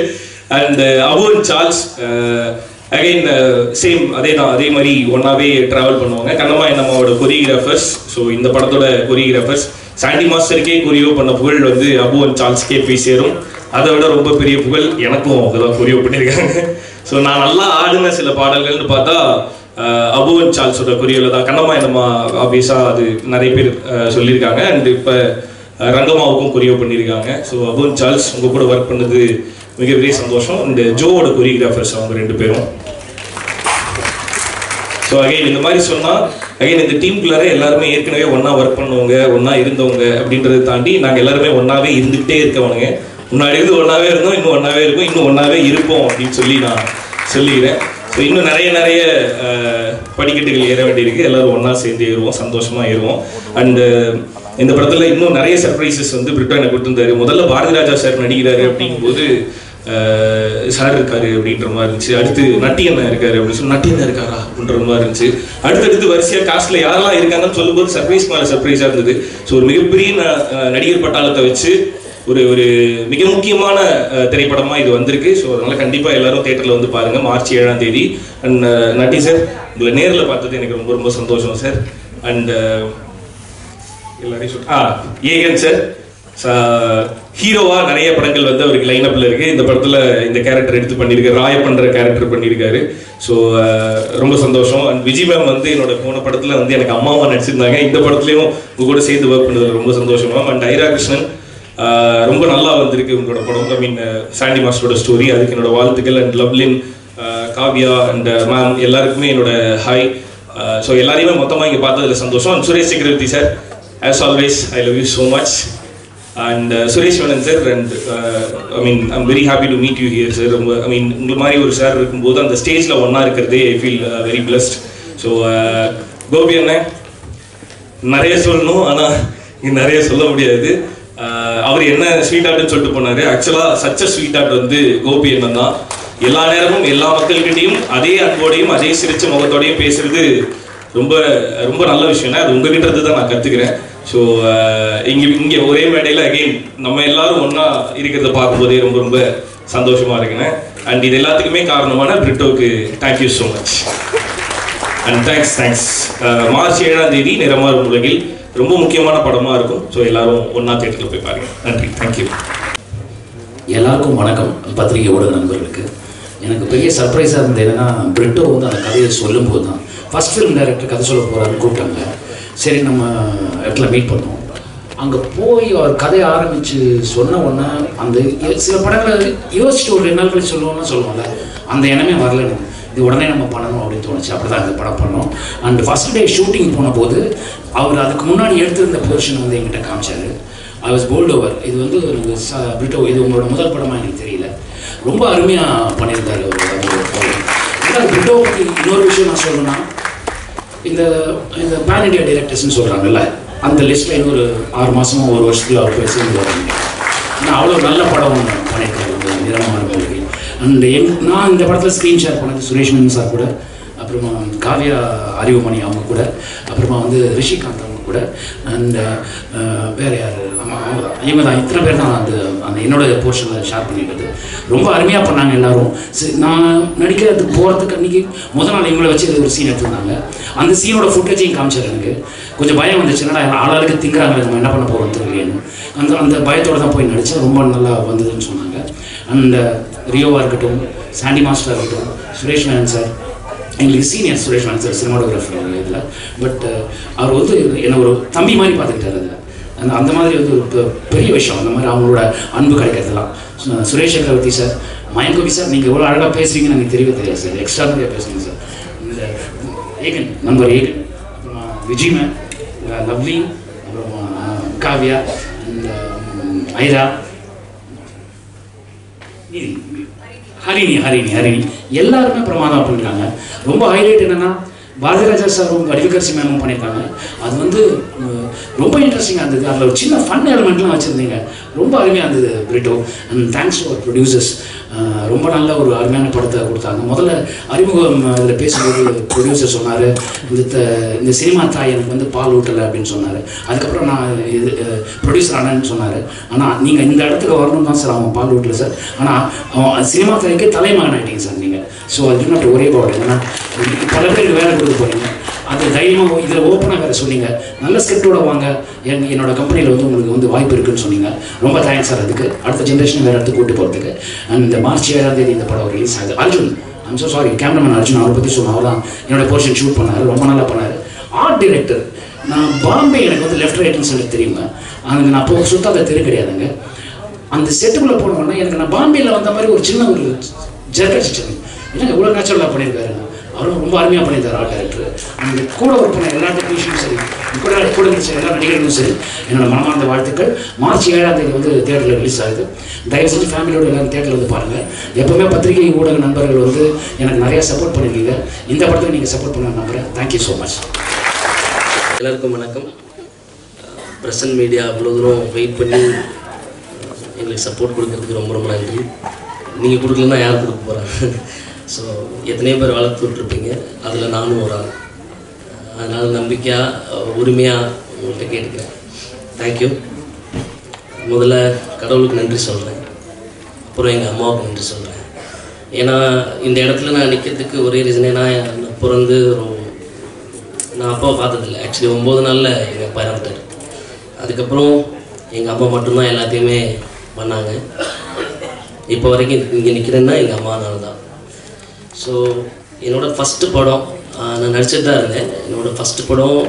And Abu and Charles again same அதே மாதிரி ஒன்றாவே ட்ராவல் பண்ணுவாங்க. கண்ணம்மா என்னம்மாவோட கொரியோகிராஃபர்ஸ். ஸோ இந்த படத்தோட கொரியோகிராஃபர்ஸ். சாண்டி மாஸ்டருக்கே கொரியோ பண்ண புகழ் வந்து அபு அண்ட் சார்ல்ஸ்க்கே போய் சேரும். அதை விட ரொம்ப பெரிய புகழ் எனக்கும் அதெல்லாம் கொரியோ பண்ணியிருக்காங்க. ஸோ நான் நல்லா ஆடின சில பாடல்கள்னு பார்த்தா அபு அண்ட் சார்ல்ஸோட கொரியோவில் தான். கண்ணம்மா என்னம்மா ஆப்வியஸாக அது நிறைய பேர் சொல்லியிருக்காங்க. அண்ட் இப்போ ரங்கம்மாவுக்கும் கொரியோ பண்ணியிருக்காங்க. ஸோ அபு அண்ட் சார்ல்ஸ் உங்கள் கூட ஒர்க் பண்ணது மிகப்பெரிய சந்தோஷம். இந்த ஜோவோட கொரியோகிராஃபர்ஸ் அவங்க 2 பேரும். ஸோ அகைன் இந்த மாதிரி சொன்னால் அகைன் இந்த டீமுக்குள்ளார எல்லாருமே ஏற்கனவே ஒன்றா ஒர்க் பண்ணவங்க, ஒன்றா இருந்தவங்க அப்படின்றத தாண்டி நாங்கள் எல்லாருமே ஒன்றாவே இருந்துகிட்டே இருக்கவனுங்க. முன்னாடி இருந்து ஒன்றாவே இருந்தோம், இன்னும் ஒன்றாவே இருக்கும், இன்னும் ஒன்றாவே இருப்போம் அப்படின்னு சொல்லி நான் சொல்லிக்கிறேன். ஸோ இன்னும் நிறைய படிக்கட்டுகள் ஏற வேண்டியிருக்கு. எல்லோரும் ஒன்றா சேர்ந்து ஏறுவோம், சந்தோஷமாக ஏறுவோம். அண்டு இந்த படத்தில் இன்னும் நிறைய சர்ப்ரைசஸ் வந்து பிரிட்டோ எனக்கு கொடுத்துருந்தாரு. முதல்ல பாரதி ராஜா சார் நடிக்கிறாரு அப்படிங்கும்போது சார் இருக்காரு அப்படின்ற மாதிரி இருந்துச்சு. அடுத்து நட்டி அண்ணா இருக்காரு அப்படின்னு சொல்லி நட்டி அண்ணா இருக்காரா அப்படின்ற மாதிரி இருந்துச்சு. அடுத்தடுத்து வரிசையாக காஸ்ட்ல யாரெல்லாம் இருக்காங்கன்னு சொல்லும்போது சர்ப்ரைஸ் மேலே சர்ப்ரைஸாக இருந்தது. ஸோ ஒரு மிகப்பெரிய நடிகர் பட்டாளத்தை வச்சு ஒரு மிக முக்கியமான திரைப்படமாக இது வந்திருக்கு. ஸோ அதனால் கண்டிப்பாக எல்லாரும் தேட்டரில் வந்து பாருங்கள் மார்ச் 7ஆம் தேதி. அண்ட் நட்டி சார் உங்களை நேரில் பார்த்தது எனக்கு ரொம்ப ரொம்ப சந்தோஷம் சார். அண்ட் எல்லாரையும் ஏகன் சார் ஹீரோவா நிறைய படங்கள் வந்து அவருக்கு லைனப்ல இருக்கு. இந்த படத்துல இந்த கேரக்டர் எடுத்து பண்ணியிருக்காரு, ராயப்பன்ற கேரக்டர் பண்ணியிருக்காரு. ஸோ ரொம்ப சந்தோஷம். அண்ட் விஜய் மேம் வந்து என்னோட போன படத்துல வந்து எனக்கு அம்மாவா நடிச்சிருந்தாங்க. இந்த படத்துலயும் உங்க கூட சேர்ந்து ஒர்க் பண்ணது ரொம்ப சந்தோஷம் மேம். அண்ட் ஐரா கிருஷ்ணன் ரொம்ப நல்லா வந்திருக்கு உங்களோட படம். ஐ மீன் சாண்டி மாஸ்டரோட ஸ்டோரி, அதுக்கு என்னோட வாழ்த்துக்கள். And Lovelin, Kavya and ma'am எல்லாருக்குமே என்னோட ஹாய். ஸோ எல்லாரையுமே மொத்தமாக இங்கே பார்த்ததுல சந்தோஷம். And Suresh Chakravarthy sir, as always I love you so much. And Suresh Menon sir, and I mean I'm very happy to meet you here sir. I mean உங்க மாதிரி ஒரு சார் இருக்கும்போது அந்த ஸ்டேஜ்ல ஒண்ணா இருக்கிறதே I feel very blessed. So Gopi அண்ணன் நிறைய சொல்லணும், ஆனா இங்க நிறைய சொல்ல முடியாது. அவர் என்ன ஸ்வீட் ஆர்ட்னு சொல்லிட்டு போனாரு. ஆக்சுவலா சச்ச ஸ்வீட் ஆர்ட் வந்து கோபி அண்ணன் தான். எல்லா நேரமும் எல்லா மக்கள்கிட்டையும் அதே அன்போடையும் அதே சிரிச்ச முகத்தோடையும் பேசுறது ரொம்ப ரொம்ப நல்ல விஷயம். அது உங்ககிட்ட இருந்து தான் நான் கற்றுக்கிறேன். ஸோ இங்கே ஒரே மேடையில் அகெயின் நம்ம எல்லாரும் ஒன்றா இருக்கிறத பார்க்கும்போதே ரொம்ப ரொம்ப சந்தோஷமாக இருக்குங்க. அண்ட் இது எல்லாத்துக்குமே காரணமான பிரிட்டோவுக்கு thank you so much. And thanks. March 7ஆம் தேதி நிறமாறும் உலகில் ரொம்ப முக்கியமான படமாக இருக்கும். ஸோ எல்லாரும் ஒன்றா தேட்டரில் போய் பாருங்க. நன்றி, தேங்க்யூ. எல்லாருக்கும் வணக்கம். பத்திரிகை ஊடக நண்பர்களுக்கு எனக்கு பெரிய சர்ப்ரைஸாக இருந்தது என்னென்னா, பிரிட்டோ வந்து அந்த கதையை சொல்லும்போது தான் ஃபஸ்ட் ஃபிலிம் டைரக்டர் கதை சொல்ல போகிறாருன்னு கூப்பிட்டாங்க. சரி நம்ம இடத்துல மீட் பண்ணோம். அங்கே போய் அவர் கதையை ஆரம்பித்து சொன்ன உடனே அந்த சில படங்களை யோசிச்சுட்டு ஒரு 2 நாள் கழிச்சு சொல்லுவோம்ல, அந்த எண்ணமே வரல எனக்கு. இது உடனே நம்ம பண்ணணும் அப்படின்னு தோணுச்சு. அப்படி தான் இந்த படம் பண்ணோம். அண்ட் ஃபஸ்ட் டே ஷூட்டிங் போன போது அவர் அதுக்கு முன்னாடி எடுத்திருந்த பொசிஷன் வந்து என்கிட்ட காமிச்சார். I was bowled over. இது வந்து பிரிட்டோ, இது உங்களோட முதல் படமாக எனக்கு தெரியல, ரொம்ப அருமையாக பண்ணியிருந்தார் அவர். பிரிட்டோ பற்றி இன்னொரு விஷயம் நான் சொல்லணும்னா, இந்த பேன் இண்டியா டைரக்டர்ஸ்ன்னு சொல்கிறாங்கல்ல, அந்த லிஸ்ட்டில் இன்னொரு 6 மாதமோ 1 வருஷத்தில் அவர் போய் சேர்ந்து வராங்க. ஆனால் அவ்வளோ நல்ல படம் பண்ணியிருக்காரு நிறமாறும் உலகில். அண்ட் நான் இந்த படத்தில் ஸ்க்ரீன் ஷேர் பண்ணது சுரேஷ் மேனன் சார் கூட, அப்புறமா காவ்யா அறிவுமணி அவங்க கூட, அப்புறமா வந்து ரிஷிகாந்த் அவங்க கூட, அண்ட் வேறு யார் இவங்க தான். இத்தனை பேர் தான் அந்த என்னோட போர்ஷனில் ஷேர் பண்ணிக்கிறது. ரொம்ப அருமையாக பண்ணாங்க எல்லோரும். நான் நடிக்கிறதுக்கு போகிறதுக்கு அன்றைக்கி முதல் நாள் இவங்களை வச்சு ஒரு சீன் எடுத்துருந்தாங்க. அந்த சீனோட ஃபுட்டேஜையும் காமிச்சார். எனக்கு கொஞ்சம் பயம் வந்துச்சு, என்னடா ஆளாளுக்கு திங்கிறாங்களே, நம்ம என்ன பண்ண போகிறோம் தெரியலையேன்னு. அந்த பயத்தோடு தான் போய் நடித்தேன். ரொம்ப நல்லா வந்ததுன்னு சொன்னாங்க. அந்த ரியோவாக இருக்கட்டும், சாண்டி மாஸ்டர் ஆகட்டும், சுரேஷ் மேனன் சார், எங்களுக்கு senior Suresh Menon sir cinematographer இதில். பட் அவர் வந்து என்னை ஒரு தம்பி மாதிரி பார்த்துக்கிட்டார் அதில். அந்த மாதிரி வந்து ஒரு பெரிய விஷயம், அந்த மாதிரி அவங்களோட அன்பு கிடைக்கிறதுலாம். சுரேஷ் சக்கரவர்த்தி சார், மயங்கோபி சார், நீங்கள் எவ்வளோ அழகாக பேசுறீங்கன்னு எனக்கு தெரியவே தெரியாது சார், எக்ஸ்ட்ரானரியாக பேசுங்க சார். இந்த ஏகன் நம்பர் 8, அப்புறம் விஜய் மேம், லவ்லி, அப்புறம் காவ்யா, இந்த ஐரா, ஹரிணி எல்லாருமே பிரமாதம் பண்ணிருக்காங்க. ரொம்ப ஹைலைட் என்னன்னா பாரதிராஜா சாரும் வடிவகரசி மேமும் பண்ணியிருக்காங்க. அது வந்து ரொம்ப இன்ட்ரெஸ்டிங்காக இருந்தது. அதில் ஒரு சின்ன ஃபன் எலிமெண்ட்லாம் வச்சுருந்தீங்க, ரொம்ப அருமையாக இருந்தது Brito. And thanks to our producers, ரொம்ப நல்ல ஒரு அருமையான படத்தை கொடுத்தாங்க. முதல்ல அறிமுகம் இதில் பேசும்போது ப்ரொடியூசர் சொன்னார், இந்த சினிமா தாய் எனக்கு வந்து பால் ஊட்டலை அப்படின்னு சொன்னார். அதுக்கப்புறம் நான் இது ப்ரொடியூசர் ஆனேன்னு சொன்னார். ஆனால் நீங்கள் இந்த இடத்துக்கு வரணும் தான் சார், அவன் பால் ஊட்டலை சார், ஆனால் அவன் சினிமா தாய்க்கே தலைமகன் ஆகிட்டீங்க சார் நீங்கள். ஸோ அது நாட் ஒரே பாடு, ஏன்னா பல பேருக்கு வேலை கொடுக்க போகிறீங்க. அது தைரியமாக இதில் ஓப்பனாக வேறு சொன்னீங்க, நல்ல ஸ்கிரிப்டோட வாங்க, என்னோட கம்பெனியில் வந்து உங்களுக்கு வந்து வாய்ப்பு இருக்குன்னு சொன்னீங்க. ரொம்ப தேங்க்ஸ் சார். அதுக்கு அடுத்த ஜென்ரேஷன் வேறு இடத்துக்கு கூட்டு போகிறதுக்கு. அண்ட் இந்த மார்ச் 7ஆம் தேதி இந்த படம் ரிலீஸ் ஆகுது. Arjun, I'm so sorry, cameraman Arjun, அவரை பற்றி சொன்ன அவர் தான் என்னோட போர்ஷன் ஷூட் பண்ணார், ரொம்ப நல்லா பண்ணார். ஆர்ட் டைரக்டர், நான் பாம்பே எனக்கு வந்து லெஃப்ட் ரைட்னு சொல்லி தெரியுங்க. அங்கே நான் அப்போ சுத்தாத தெரு கிடையாதுங்க. அந்த செட்டுக்குள்ளே போனோன்னா எனக்கு நான் பாம்பேயில் வந்த மாதிரி ஒரு சின்ன ஒரு ஜெர்கடிச்சிட்டு எனக்கு இவ்வளோ நேச்சுரலாக பண்ணியிருக்காரு. அவரும் ரொம்ப அருமையாக பண்ணியிருந்தார் ஆர்ட் டைரக்டர். அந்த கூட ஒர்க் பண்ண எல்லா டெக்னீஷியனும் சரி, கூட இருந்துச்சு எல்லா நடிகர்களும் சரி, என்னோட மனமார்ந்த வாழ்த்துக்கள். மார்ச் 7ஆம் தேதி வந்து தியேட்டரில் ரிலீஸ் ஆகுது. தயவு செஞ்சு ஃபேமிலியோட எல்லாரும் தியேட்டரில் வந்து பாருங்கள். எப்போவுமே பத்திரிகை ஊடக நண்பர்கள் வந்து எனக்கு நிறையா சப்போர்ட் பண்ணியிருக்கீங்க. இந்த படத்துக்கு நீங்கள் சப்போர்ட் பண்ண நம்புகிறேன். Thank you so much. எல்லாருக்கும் வணக்கம். பிரசன்ட் மீடியா அவ்வளோ தூரம் வெயிட் பண்ணி எங்களுக்கு சப்போர்ட் கொடுக்கறதுக்கு ரொம்ப ரொம்ப நன்றி. நீங்கள் கொடுக்கலன்னா யார் கொடுக்க போகிறாங்க? ஸோ எத்தனையோ பேர் வளர்த்து விட்ருப்பீங்க, அதில் நானும் ஒரு ஆள். அதனால் நம்பிக்கையாக உரிமையாக உங்கள்கிட்ட கேட்டுக்கிறேன். தேங்க்யூ. முதல்ல கடவுளுக்கு நன்றி சொல்கிறேன், அப்புறம் எங்கள் அம்மாவுக்கு நன்றி சொல்கிறேன். ஏன்னா இந்த இடத்துல நான் நிற்கிறதுக்கு ஒரே ரீசனே, நான் பிறந்து நான் அப்பாவை பார்த்ததில்லை. ஆக்சுவலி 9 நாளில் எங்கள் அப்பா இறந்துட்டார். அதுக்கப்புறம் எங்கள் அம்மா மட்டும்தான் எல்லாத்தையுமே பண்ணாங்க. இப்போ வரைக்கும் இங்கே நிற்கிறேன்னா எங்கள் அம்மானால தான். ஸோ என்னோடய ஃபஸ்ட்டு படம் நான் நடிச்சிட்டு தான் இருந்தேன். என்னோடய ஃபஸ்ட்டு படம்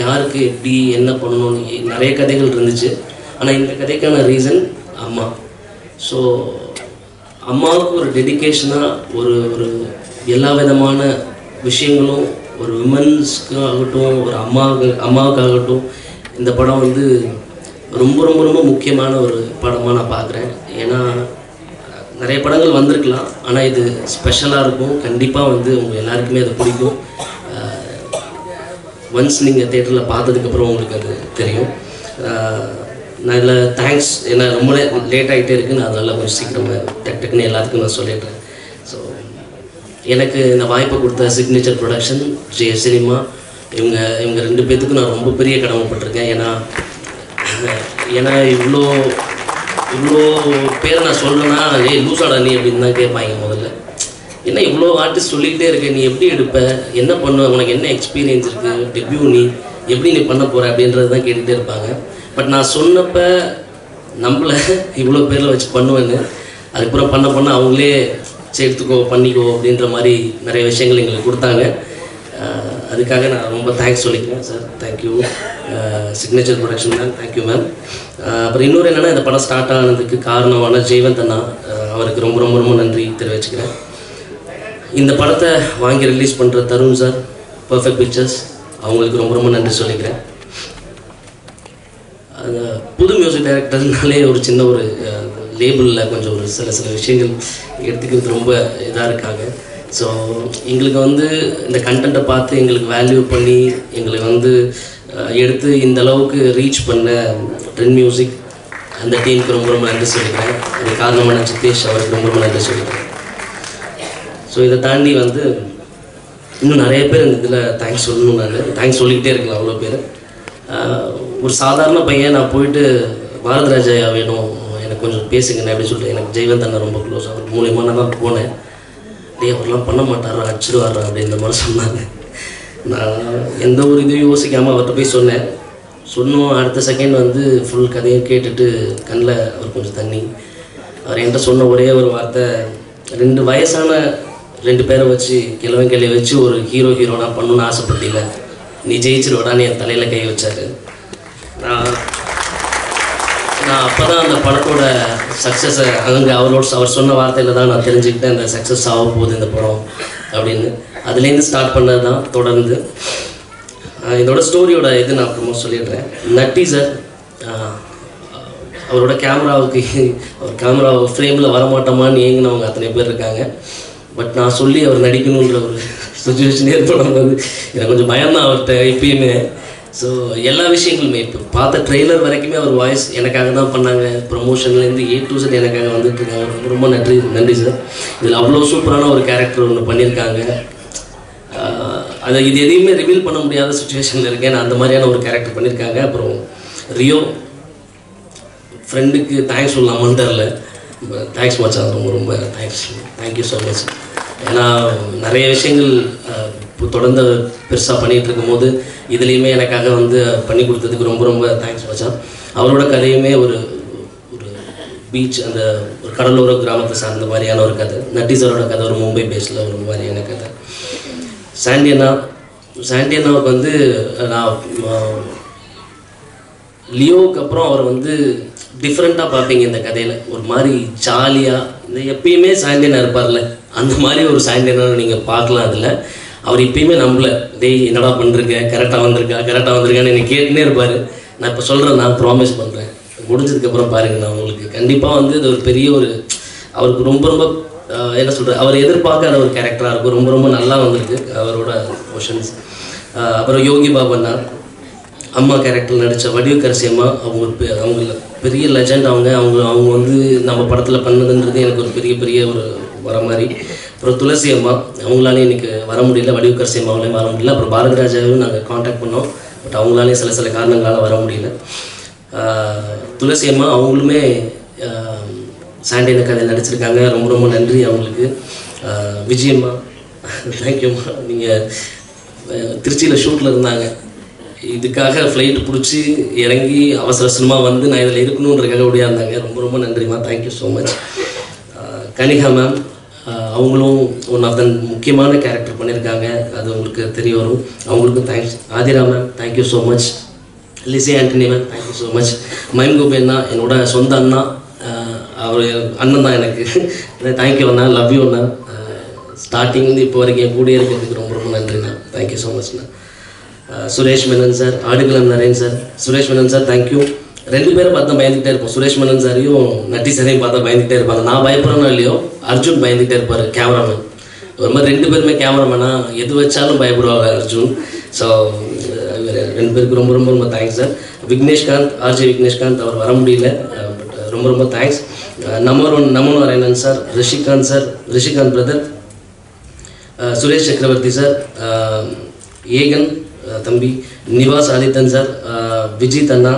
யாருக்கு எப்படி என்ன பண்ணணும்னு நிறைய கதைகள் இருந்துச்சு. ஆனால் இந்த கதைக்கான ரீசன் அம்மா. ஸோ அம்மாவுக்கு ஒரு டெடிக்கேஷனாக ஒரு எல்லா விதமான விஷயங்களும் ஒரு விமன்ஸ்க்கு ஆகட்டும், ஒரு அம்மாவுக்காகட்டும் இந்த படம் வந்து ரொம்ப ரொம்ப ரொம்ப முக்கியமான ஒரு படமாக நான் பார்க்குறேன். ஏன்னா நிறைய படங்கள் வந்திருக்கலாம், ஆனால் இது ஸ்பெஷலாக இருக்கும். கண்டிப்பாக வந்து உங்கள் எல்லாருக்குமே அது பிடிக்கும். ஒன்ஸ் நீங்கள் தேட்டரில் பார்த்ததுக்கப்புறம் உங்களுக்கு அது தெரியும். நான் இதில் தேங்க்ஸ், ஏன்னா ரொம்ப லேட் ஆகிட்டே இருக்குது, நான் அதனால் கொஞ்சம் சீக்கிரமாக டக்குன்னு எல்லாத்துக்கும் நான் சொல்லிடுறேன். ஸோ எனக்கு இந்த வாய்ப்பை கொடுத்த சிக்னேச்சர் ப்ரொடக்ஷன், ஜே சினிமா, இவங்க 2 பேர்த்துக்கும் நான் ரொம்ப பெரிய கடமைப்பட்டிருக்கேன். ஏன்னா இவ்வளோ பேரை நான் சொல்கிறேன்னா, லூசாடா நீ அப்படின்னு தான் கேட்பாங்க முதல்ல. என்ன இவ்வளோ ஆர்டிஸ்ட் சொல்லிக்கிட்டே இருக்க, நீ எப்படி எடுப்ப, என்ன பண்ணுவ, உனக்கு என்ன எக்ஸ்பீரியன்ஸ் இருக்குது, டெபியூ நீ எப்படி நீ பண்ண போகிற அப்படின்றது தான் கேட்டுகிட்டே இருப்பாங்க. பட் நான் சொன்னப்போ நம்மளை இவ்வளோ பேரில் வச்சு பண்ணுவேன்னு, அதுக்கப்புறம் பண்ண அவங்களே சேர்த்துக்கோ பண்ணிக்கோ அப்படின்ற மாதிரி நிறைய விஷயங்கள் எங்களுக்கு கொடுத்தாங்க. அதுக்காக நான் ரொம்ப தேங்க்ஸ் சொல்லிக்கிறேன் sir. Thank you signature production ma'am, thank you ma'am. அப்புறம் இன்னொரு என்னென்னா, இந்த படம் ஸ்டார்ட் ஆனதுக்கு காரணமான ஜெயவந்த் அண்ணா, அவருக்கு ரொம்ப ரொம்ப ரொம்ப நன்றி தெரிவிச்சுக்கிறேன். இந்த படத்தை வாங்கி ரிலீஸ் பண்ணுற தருண் சார், பர்ஃபெக்ட் பிக்சர்ஸ், அவங்களுக்கு ரொம்ப ரொம்ப நன்றி சொல்லிக்கிறேன். புது மியூசிக் டைரக்டர்னாலே ஒரு சின்ன ஒரு லேபிளில் கொஞ்சம் ஒரு சில விஷயங்கள் எடுத்துக்கிறது ரொம்ப இதாக இருக்காங்க. ஸோ எங்களுக்கு வந்து இந்த கண்டென்ட்டை பார்த்து எங்களுக்கு வேல்யூ பண்ணி எங்களுக்கு வந்து எடுத்து இந்த அளவுக்கு ரீச் பண்ண ட்ரெண்ட் மியூசிக் அந்த டீமுக்கு ரொம்ப ரொம்ப நன்றி சொல்லிக்கிறேன். அது காரணமான சித்தேஷ் அவருக்கு ரொம்ப ரொம்ப நன்றி சொல்லிக்கிறேன். ஸோ இதை தாண்டி வந்து இன்னும் நிறைய பேர் இந்த இதில் தேங்க்ஸ் சொல்லணும். நான் தேங்க்ஸ் சொல்லிக்கிட்டே இருக்கலாம். அவ்வளோ பேர். ஒரு சாதாரண பையன், நான் போயிட்டு பாரதிராஜா வேணும் எனக்கு கொஞ்சம் பேசுங்கண்ணே அப்படின்னு சொல்லிட்டு, எனக்கு ஜெயவந்த் அண்ணா ரொம்ப க்ளோஸ், அவர் மூலியமாக நான் தான் போனேன். அவர்லாம் பண்ண மாட்டாரா, அடிச்சிடுவாரா அப்படின்ற மாதிரி சொன்னாங்க. நான் எந்த ஒரு இதையும் யோசிக்காமல் அவர்கிட்ட போய் சொன்னோம். அடுத்த செகண்ட் வந்து ஃபுல் கதையை கேட்டுட்டு கண்ணில் அவர் கொஞ்சம் தண்ணி. அவர் என்கிட்ட சொன்ன ஒரே ஒரு வார்த்தை, 2 வயசான 2 பேரை வச்சு கிழவன் கிளைய வச்சு ஒரு ஹீரோனா பண்ணணும்னு ஆசைப்பட்டீங்க, நீ ஜெயிச்சிருவடான்னு என் தலையில் கை வச்சாரு. நான் அப்போ தான் அந்த படத்தோட சக்ஸஸை அங்கே அவர் சொன்ன வார்த்தையில் தான் நான் தெரிஞ்சுக்கிட்டேன் இந்த சக்ஸஸ் ஆக போகுது இந்த படம் அப்படின்னு. அதுலேருந்து ஸ்டார்ட் பண்ணது தான் தொடர்ந்து. இதோட ஸ்டோரியோட இது நான் அப்புறமா சொல்லிடுறேன். நட்டி சார் அவரோட கேமரா ஃப்ரேமில் வரமாட்டோமான்னு ஏங்கினவங்க அத்தனை பேர் இருக்காங்க. பட் நான் சொல்லி அவர் நடிக்கணுன்ற ஒரு சுச்சுவேஷன் ஏற்படும் போது எனக்கு கொஞ்சம் பயம்தான் அவர்கிட்ட எப்பயுமே. ஸோ எல்லா விஷயங்களுமே இப்போ பார்த்த ட்ரெய்லர் வரைக்குமே அவர் வாய்ஸ் எனக்காக தான் பண்ணாங்க. ப்ரமோஷன்லேருந்து A to Z எனக்காக வந்துட்டு இருக்காங்க. ரொம்ப ரொம்ப நன்றி சார். இதில் அவ்வளோ சூப்பரான ஒரு கேரக்டர் ஒன்று பண்ணியிருக்காங்க. இது எதையுமே ரிவீல் பண்ண முடியாத சுச்சுவேஷனில் இருக்கேன். நான் அந்த மாதிரியான ஒரு கேரக்டர் பண்ணியிருக்காங்க. அப்புறம் ரியோ ஃப்ரெண்டுக்கு தேங்க்ஸ் சொல்லலாமான்னு தெரில. தேங்க்ஸ் மச்சான், ரொம்ப ரொம்ப தேங்க்யூ ஸோ மச். ஏன்னா நிறைய விஷயங்கள் தொடர்ந்து பெருசாக பண்ணிகிட்டு இருக்கும்போது இதுலேயுமே எனக்காக வந்து பண்ணி கொடுத்ததுக்கு ரொம்ப ரொம்ப தேங்க்ஸ் மச்சான். அவரோட கதையுமே ஒரு பீச், அந்த ஒரு கடலோர கிராமத்தை சார்ந்த மாதிரியான ஒரு கதை. நட்டி சாரோட கதை ஒரு மும்பை பேஸில் ஒரு மாதிரியான கதை. சாண்டி அண்ணாவுக்கு வந்து நான் லியோவுக்கு அப்புறம் அவர் வந்து டிஃப்ரெண்ட்டாக பார்ப்பீங்க இந்த கதையில். ஒரு மாதிரி ஜாலியாக இந்த எப்பயுமே சாண்டி அண்ணா இருப்பார்ல, அந்த மாதிரி ஒரு சாண்டி அண்ணா நீங்கள் பார்க்கலாம். அதில் அவர் எப்பயுமே நம்மள டேய் என்னடா பண்ணுறீங்க, கரெக்டாக வந்திருக்கான்னு என்னை கேட்டுனே இருப்பார். நான் இப்போ சொல்கிறேன், நான் ப்ராமிஸ் பண்ணுறேன், முடிஞ்சதுக்கப்புறம் பாருங்கள், நான் உங்களுக்கு கண்டிப்பாக வந்து இது ஒரு பெரிய ஒரு அவருக்கு ரொம்ப ரொம்ப என்ன சொல்கிறது, அவர் எதிர்பார்க்காத ஒரு கேரக்டராக இருக்கும். ரொம்ப ரொம்ப நல்லா வந்திருக்கு அவரோட எமோஷன்ஸ். அப்புறம் யோகி பாபண்ணா அம்மா கேரக்டர் நடித்த வடிவக்கரசி அம்மா, அவங்க பெரிய லெஜண்ட். அவங்க வந்து நம்ம படத்தில் பண்ணதுன்றது எனக்கு ஒரு பெரிய ஒரு வர மாதிரி. அப்புறம் துளசி அம்மா, அவங்களாலே எனக்கு வர முடியல, வடிவக்கரசி அம்மாவளையும் வர முடியல. அப்புறம் பாரதிராஜாவையும் நாங்கள் காண்டாக்ட் பண்ணோம், பட் அவங்களாலேயும் சில காரணங்களால் வர முடியல. துளசி அம்மா அவங்களுமே சாண்டி அண்ணா கதையில் நடிச்சிருக்காங்க. ரொம்ப ரொம்ப நன்றி அவங்களுக்கு. விஜயம்மா தேங்க்யூம்மா. நீங்கள் திருச்சியில் ஷூட்டில் இருந்தாங்க, இதுக்காக ஃப்ளைட்டு பிடிச்சி இறங்கி அவசரமாக வந்து நான் இதில் இருக்கணுன்றதுக்காக ஓடியாந்தாங்க. ரொம்ப ரொம்ப நன்றிம்மா, thank you so much. Kanika ma'am, அவங்களும் ஒன் ஆஃப் த முக்கியமான கேரக்டர் பண்ணியிருக்காங்க, அது உங்களுக்கு தெரிய வரும். அவங்களுக்கும் thanks. Aadhira ma'am thank you so much. Lissy Antony ma'am thank you so much. Mime Gopi அண்ணா என்னோட சொந்த அண்ணா, அவர் அண்ணன் தான் எனக்கு. தேங்க்யூ அண்ணா, லவ் யூ அண்ணா. ஸ்டார்டிங்லேருந்து இப்போ வரைக்கும் என் கூட இருக்கிறதுக்கு ரொம்ப ரொம்ப நன்றிண்ணா, தேங்க்யூ ஸோ மச்ண்ணா. Suresh Menon sir, Aadukalam Naren sir. Suresh Menon sir thank you. 2 பேரை பார்த்தா பயந்துகிட்டே இருப்போம். சுரேஷ் மேனன் சாரையும் நட்டி சாரையும் பார்த்தா பயந்துகிட்டே இருப்பாங்க. நான் பயப்படுறேன்னா இல்லையோ, அர்ஜுன் பயந்துகிட்டே இருப்பார், கேமராமேன். ஒரு மாதிரி 2 பேருமே கேமராமேனா, எது வச்சாலும் பயப்படுவாங்க அர்ஜுன். ஸோ 2 பேருக்கு ரொம்ப ரொம்ப ரொம்ப thanks sir. Vigneshkanth, RJ Vigneshkanth, அவர் வர முடியல, பட் ரொம்ப ரொம்ப thanks. Namo Narayanan sir, Rishikanth brother, Suresh Chakravarthy sir, Egan தம்பி, நிவாஸ் ஆதித்தன் சார், விஜித் அண்ணா,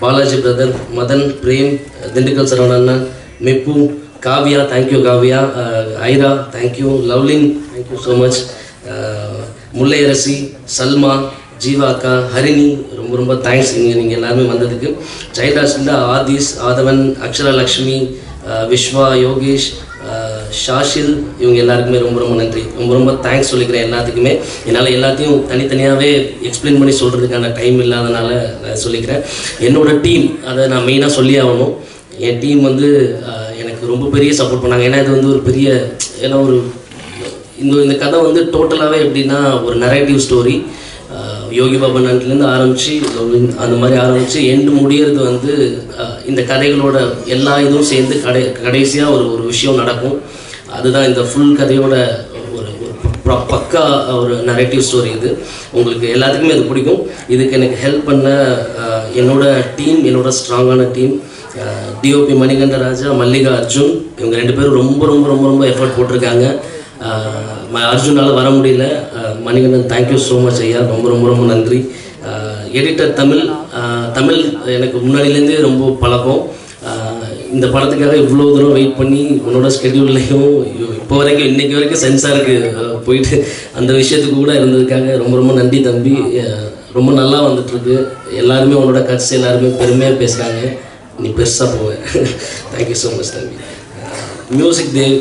பாலாஜி பிரதர், மதன், பிரேம், திண்டுக்கல் சரவணன், மெப்பு, Kavya thank you Kavya, Aira thank you, Lovelin thank you so much, Mullaiyarasi, Salma, Jeeva அக்கா, ஹரிணி ரொம்ப ரொம்ப தேங்க்ஸ் நீங்கள் எல்லாருமே வந்ததுக்கு. ஜெயதாஸ்ல ஆதிஷ், ஆதவன், அக்ஷரா லக்ஷ்மி, விஸ்வா, யோகேஷ், ஷாஷில், இவங்க எல்லாருக்குமே ரொம்ப ரொம்ப நன்றி. ரொம்ப ரொம்ப தேங்க்ஸ் சொல்லிக்கிறேன் எல்லாத்துக்குமே. என்னால் எல்லாத்தையும் தனித்தனியாகவே எக்ஸ்பிளைன் பண்ணி சொல்கிறதுக்கான டைம் இல்லாதனால நான் சொல்லிக்கிறேன். என்னோடய டீம், அதை நான் மெயினாக சொல்லி ஆகணும். என் டீம் வந்து எனக்கு ரொம்ப பெரிய சப்போர்ட் பண்ணாங்க. ஏன்னா இது வந்து ஒரு பெரிய, ஏன்னா ஒரு இந்த கதை வந்து டோட்டலாகவே எப்படின்னா ஒரு நரேட்டிவ் ஸ்டோரி. யோகி பாபா நாட்டிலேருந்து ஆரம்பித்து அந்த மாதிரி ஆரம்பித்து எண்டு முடியறது வந்து இந்த கதைகளோட எல்லா இதுவும் சேர்ந்து கடைசியாக ஒரு விஷயம் நடக்கும். அதுதான் இந்த ஃபுல் கதையோட ஒரு பக்கா ஒரு நரேட்டிவ் ஸ்டோரி. இது உங்களுக்கு எல்லாத்துக்குமே அது பிடிக்கும். இதுக்கு எனக்கு ஹெல்ப் பண்ண என்னோட டீம், என்னோட ஸ்ட்ராங்கான டீம், டிஓபி மணிகண்டராஜா, மல்லிகா, அர்ஜுன், இவங்க 2 பேரும் ரொம்ப ரொம்ப ரொம்ப ரொம்ப எஃபர்ட் போட்டிருக்காங்க. அர்ஜுனால் வர முடியல. மணிகண்டன் தேங்க்யூ ஸோ மச் ஐயா, ரொம்ப ரொம்ப ரொம்ப நன்றி. எடிட்டர் தமிழ் எனக்கு முன்னாடியிலேருந்தே ரொம்ப பழக்கம். இந்த படத்துக்காக இவ்வளோ தூரம் வெயிட் பண்ணி உன்னோட ஸ்கெடியூல்லையும் இப்போ வரைக்கும் இன்றைக்கி வரைக்கும் சென்சாருக்கு போயிட்டு அந்த விஷயத்துக்கு கூட இருந்ததுக்காக ரொம்ப ரொம்ப நன்றி தம்பி. ரொம்ப நல்லா வந்துட்டுருக்கு. எல்லாருமே உன்னோட கட்சி எல்லாருமே பெருமையாக பேசுகிறாங்க. நீ பெருசாக போவேன். தேங்க்யூ ஸோ மச் தம்பி. மியூசிக் தேவ்,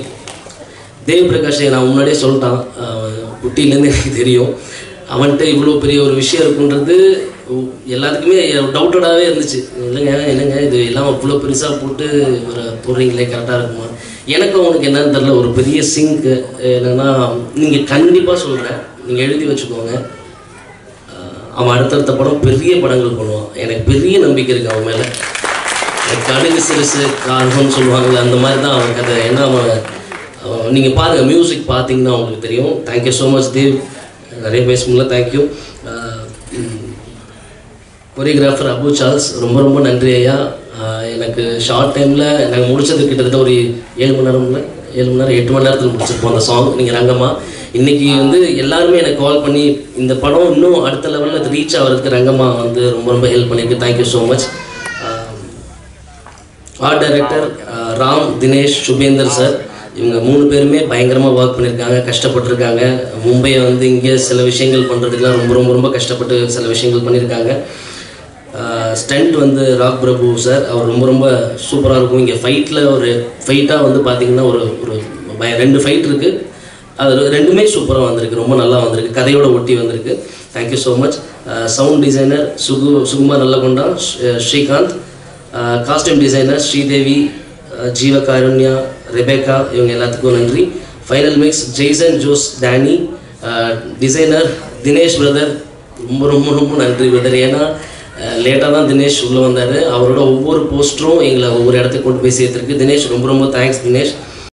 தேவ் பிரகாஷ் நான் முன்னாடியே சொல்லிட்டான், குட்டியிலேருந்து எனக்கு தெரியும். அவன்கிட்ட இவ்வளோ பெரிய ஒரு விஷயம் இருக்குன்றது எல்லாத்துக்குமே டவுட்டடாகவே இருந்துச்சு. என்னங்க இது எல்லாம் இவ்வளோ பெருசாக போட்டு ஒரு போடுறீங்களே கரெக்டாக இருக்குமா? எனக்கு அவனுக்கு என்னன்னு தெரில, ஒரு பெரிய சிங்க்கு. என்னென்னா நீங்கள் கண்டிப்பாக சொல்கிறேன், நீங்கள் எழுதி வச்சுக்கோங்க, அவன் அடுத்தடுத்த படம் பெரிய படங்கள் பண்ணுவான். எனக்கு பெரிய நம்பிக்கை இருக்குது அவன் மேலே. கடுகு சிறுசு காரணம்னு சொல்லுவாங்கள்ல, அந்த மாதிரி தான் அவன் கதை. ஏன்னா அவன் நீங்கள் பாருங்கள், மியூசிக் பார்த்தீங்கன்னா உங்களுக்கு தெரியும். தேங்க்யூ ஸோ மச் தேவ், நிறைய பேச முடியல, தேங்க்யூ. கொரியோகிராஃபர் அபு சார்ல்ஸ், ரொம்ப ரொம்ப நன்றி ஐயா. எனக்கு ஷார்ட் டைமில் நாங்கள் முடிச்சது கிட்டத்தட்ட ஒரு 7 மணி நேரம் 8 மணி நேரத்தில் முடிச்சிருப்போம் அந்த சாங். நீங்கள் ரங்கம்மா இன்றைக்கி வந்து எல்லாருமே எனக்கு கால் பண்ணி இந்த படம் இன்னும் அடுத்த லெவலில் அது ரீச் ஆகிறதுக்கு ரங்கம்மா வந்து ரொம்ப ரொம்ப ஹெல்ப் பண்ணியிருக்கு. Thank you so much. Art director Ram, Dinesh, Subendar sir, இவங்க 3 பேருமே பயங்கரமாக ஒர்க் பண்ணியிருக்காங்க, கஷ்டப்பட்டுருக்காங்க. மும்பையை வந்து இங்கே சில விஷயங்கள் பண்ணுறதுக்குலாம் ரொம்ப ரொம்ப ரொம்ப கஷ்டப்பட்டு சில விஷயங்கள் பண்ணியிருக்காங்க. ஸ்டண்ட் வந்து ராக் பிரபு சார், அவர் ரொம்ப ரொம்ப சூப்பராக இருக்கும். இங்கே ஃபைட்டில் ஒரு ஃபைட்டாக வந்து பார்த்திங்கன்னா ஒரு 2 ஃபைட் இருக்குது, அது 2மே சூப்பராக வந்திருக்கு, ரொம்ப நல்லா வந்திருக்கு, கதையோட ஒட்டி வந்திருக்கு. Thank you so much. Sound designer Sukumar Nallakonda, Srikanth. Costume designer Sridevi, Jeevakarunya, Rebecca, இவங்க எல்லாத்துக்கும் நன்றி. Final mix Jason, Jose, Danny. Designer Dinesh brother, ரொம்ப ரொம்ப ரொம்ப நன்றி பிரதர். ஏன்னா லேட்டாக தான் தினேஷ் உள்ளே வந்தார். அவரோட ஒவ்வொரு போஸ்டரும் எங்களை ஒவ்வொரு இடத்துக்கு கொண்டு போய் சேர்த்துருக்கு. தினேஷ் ரொம்ப ரொம்ப தேங்க்ஸ் தினேஷ்.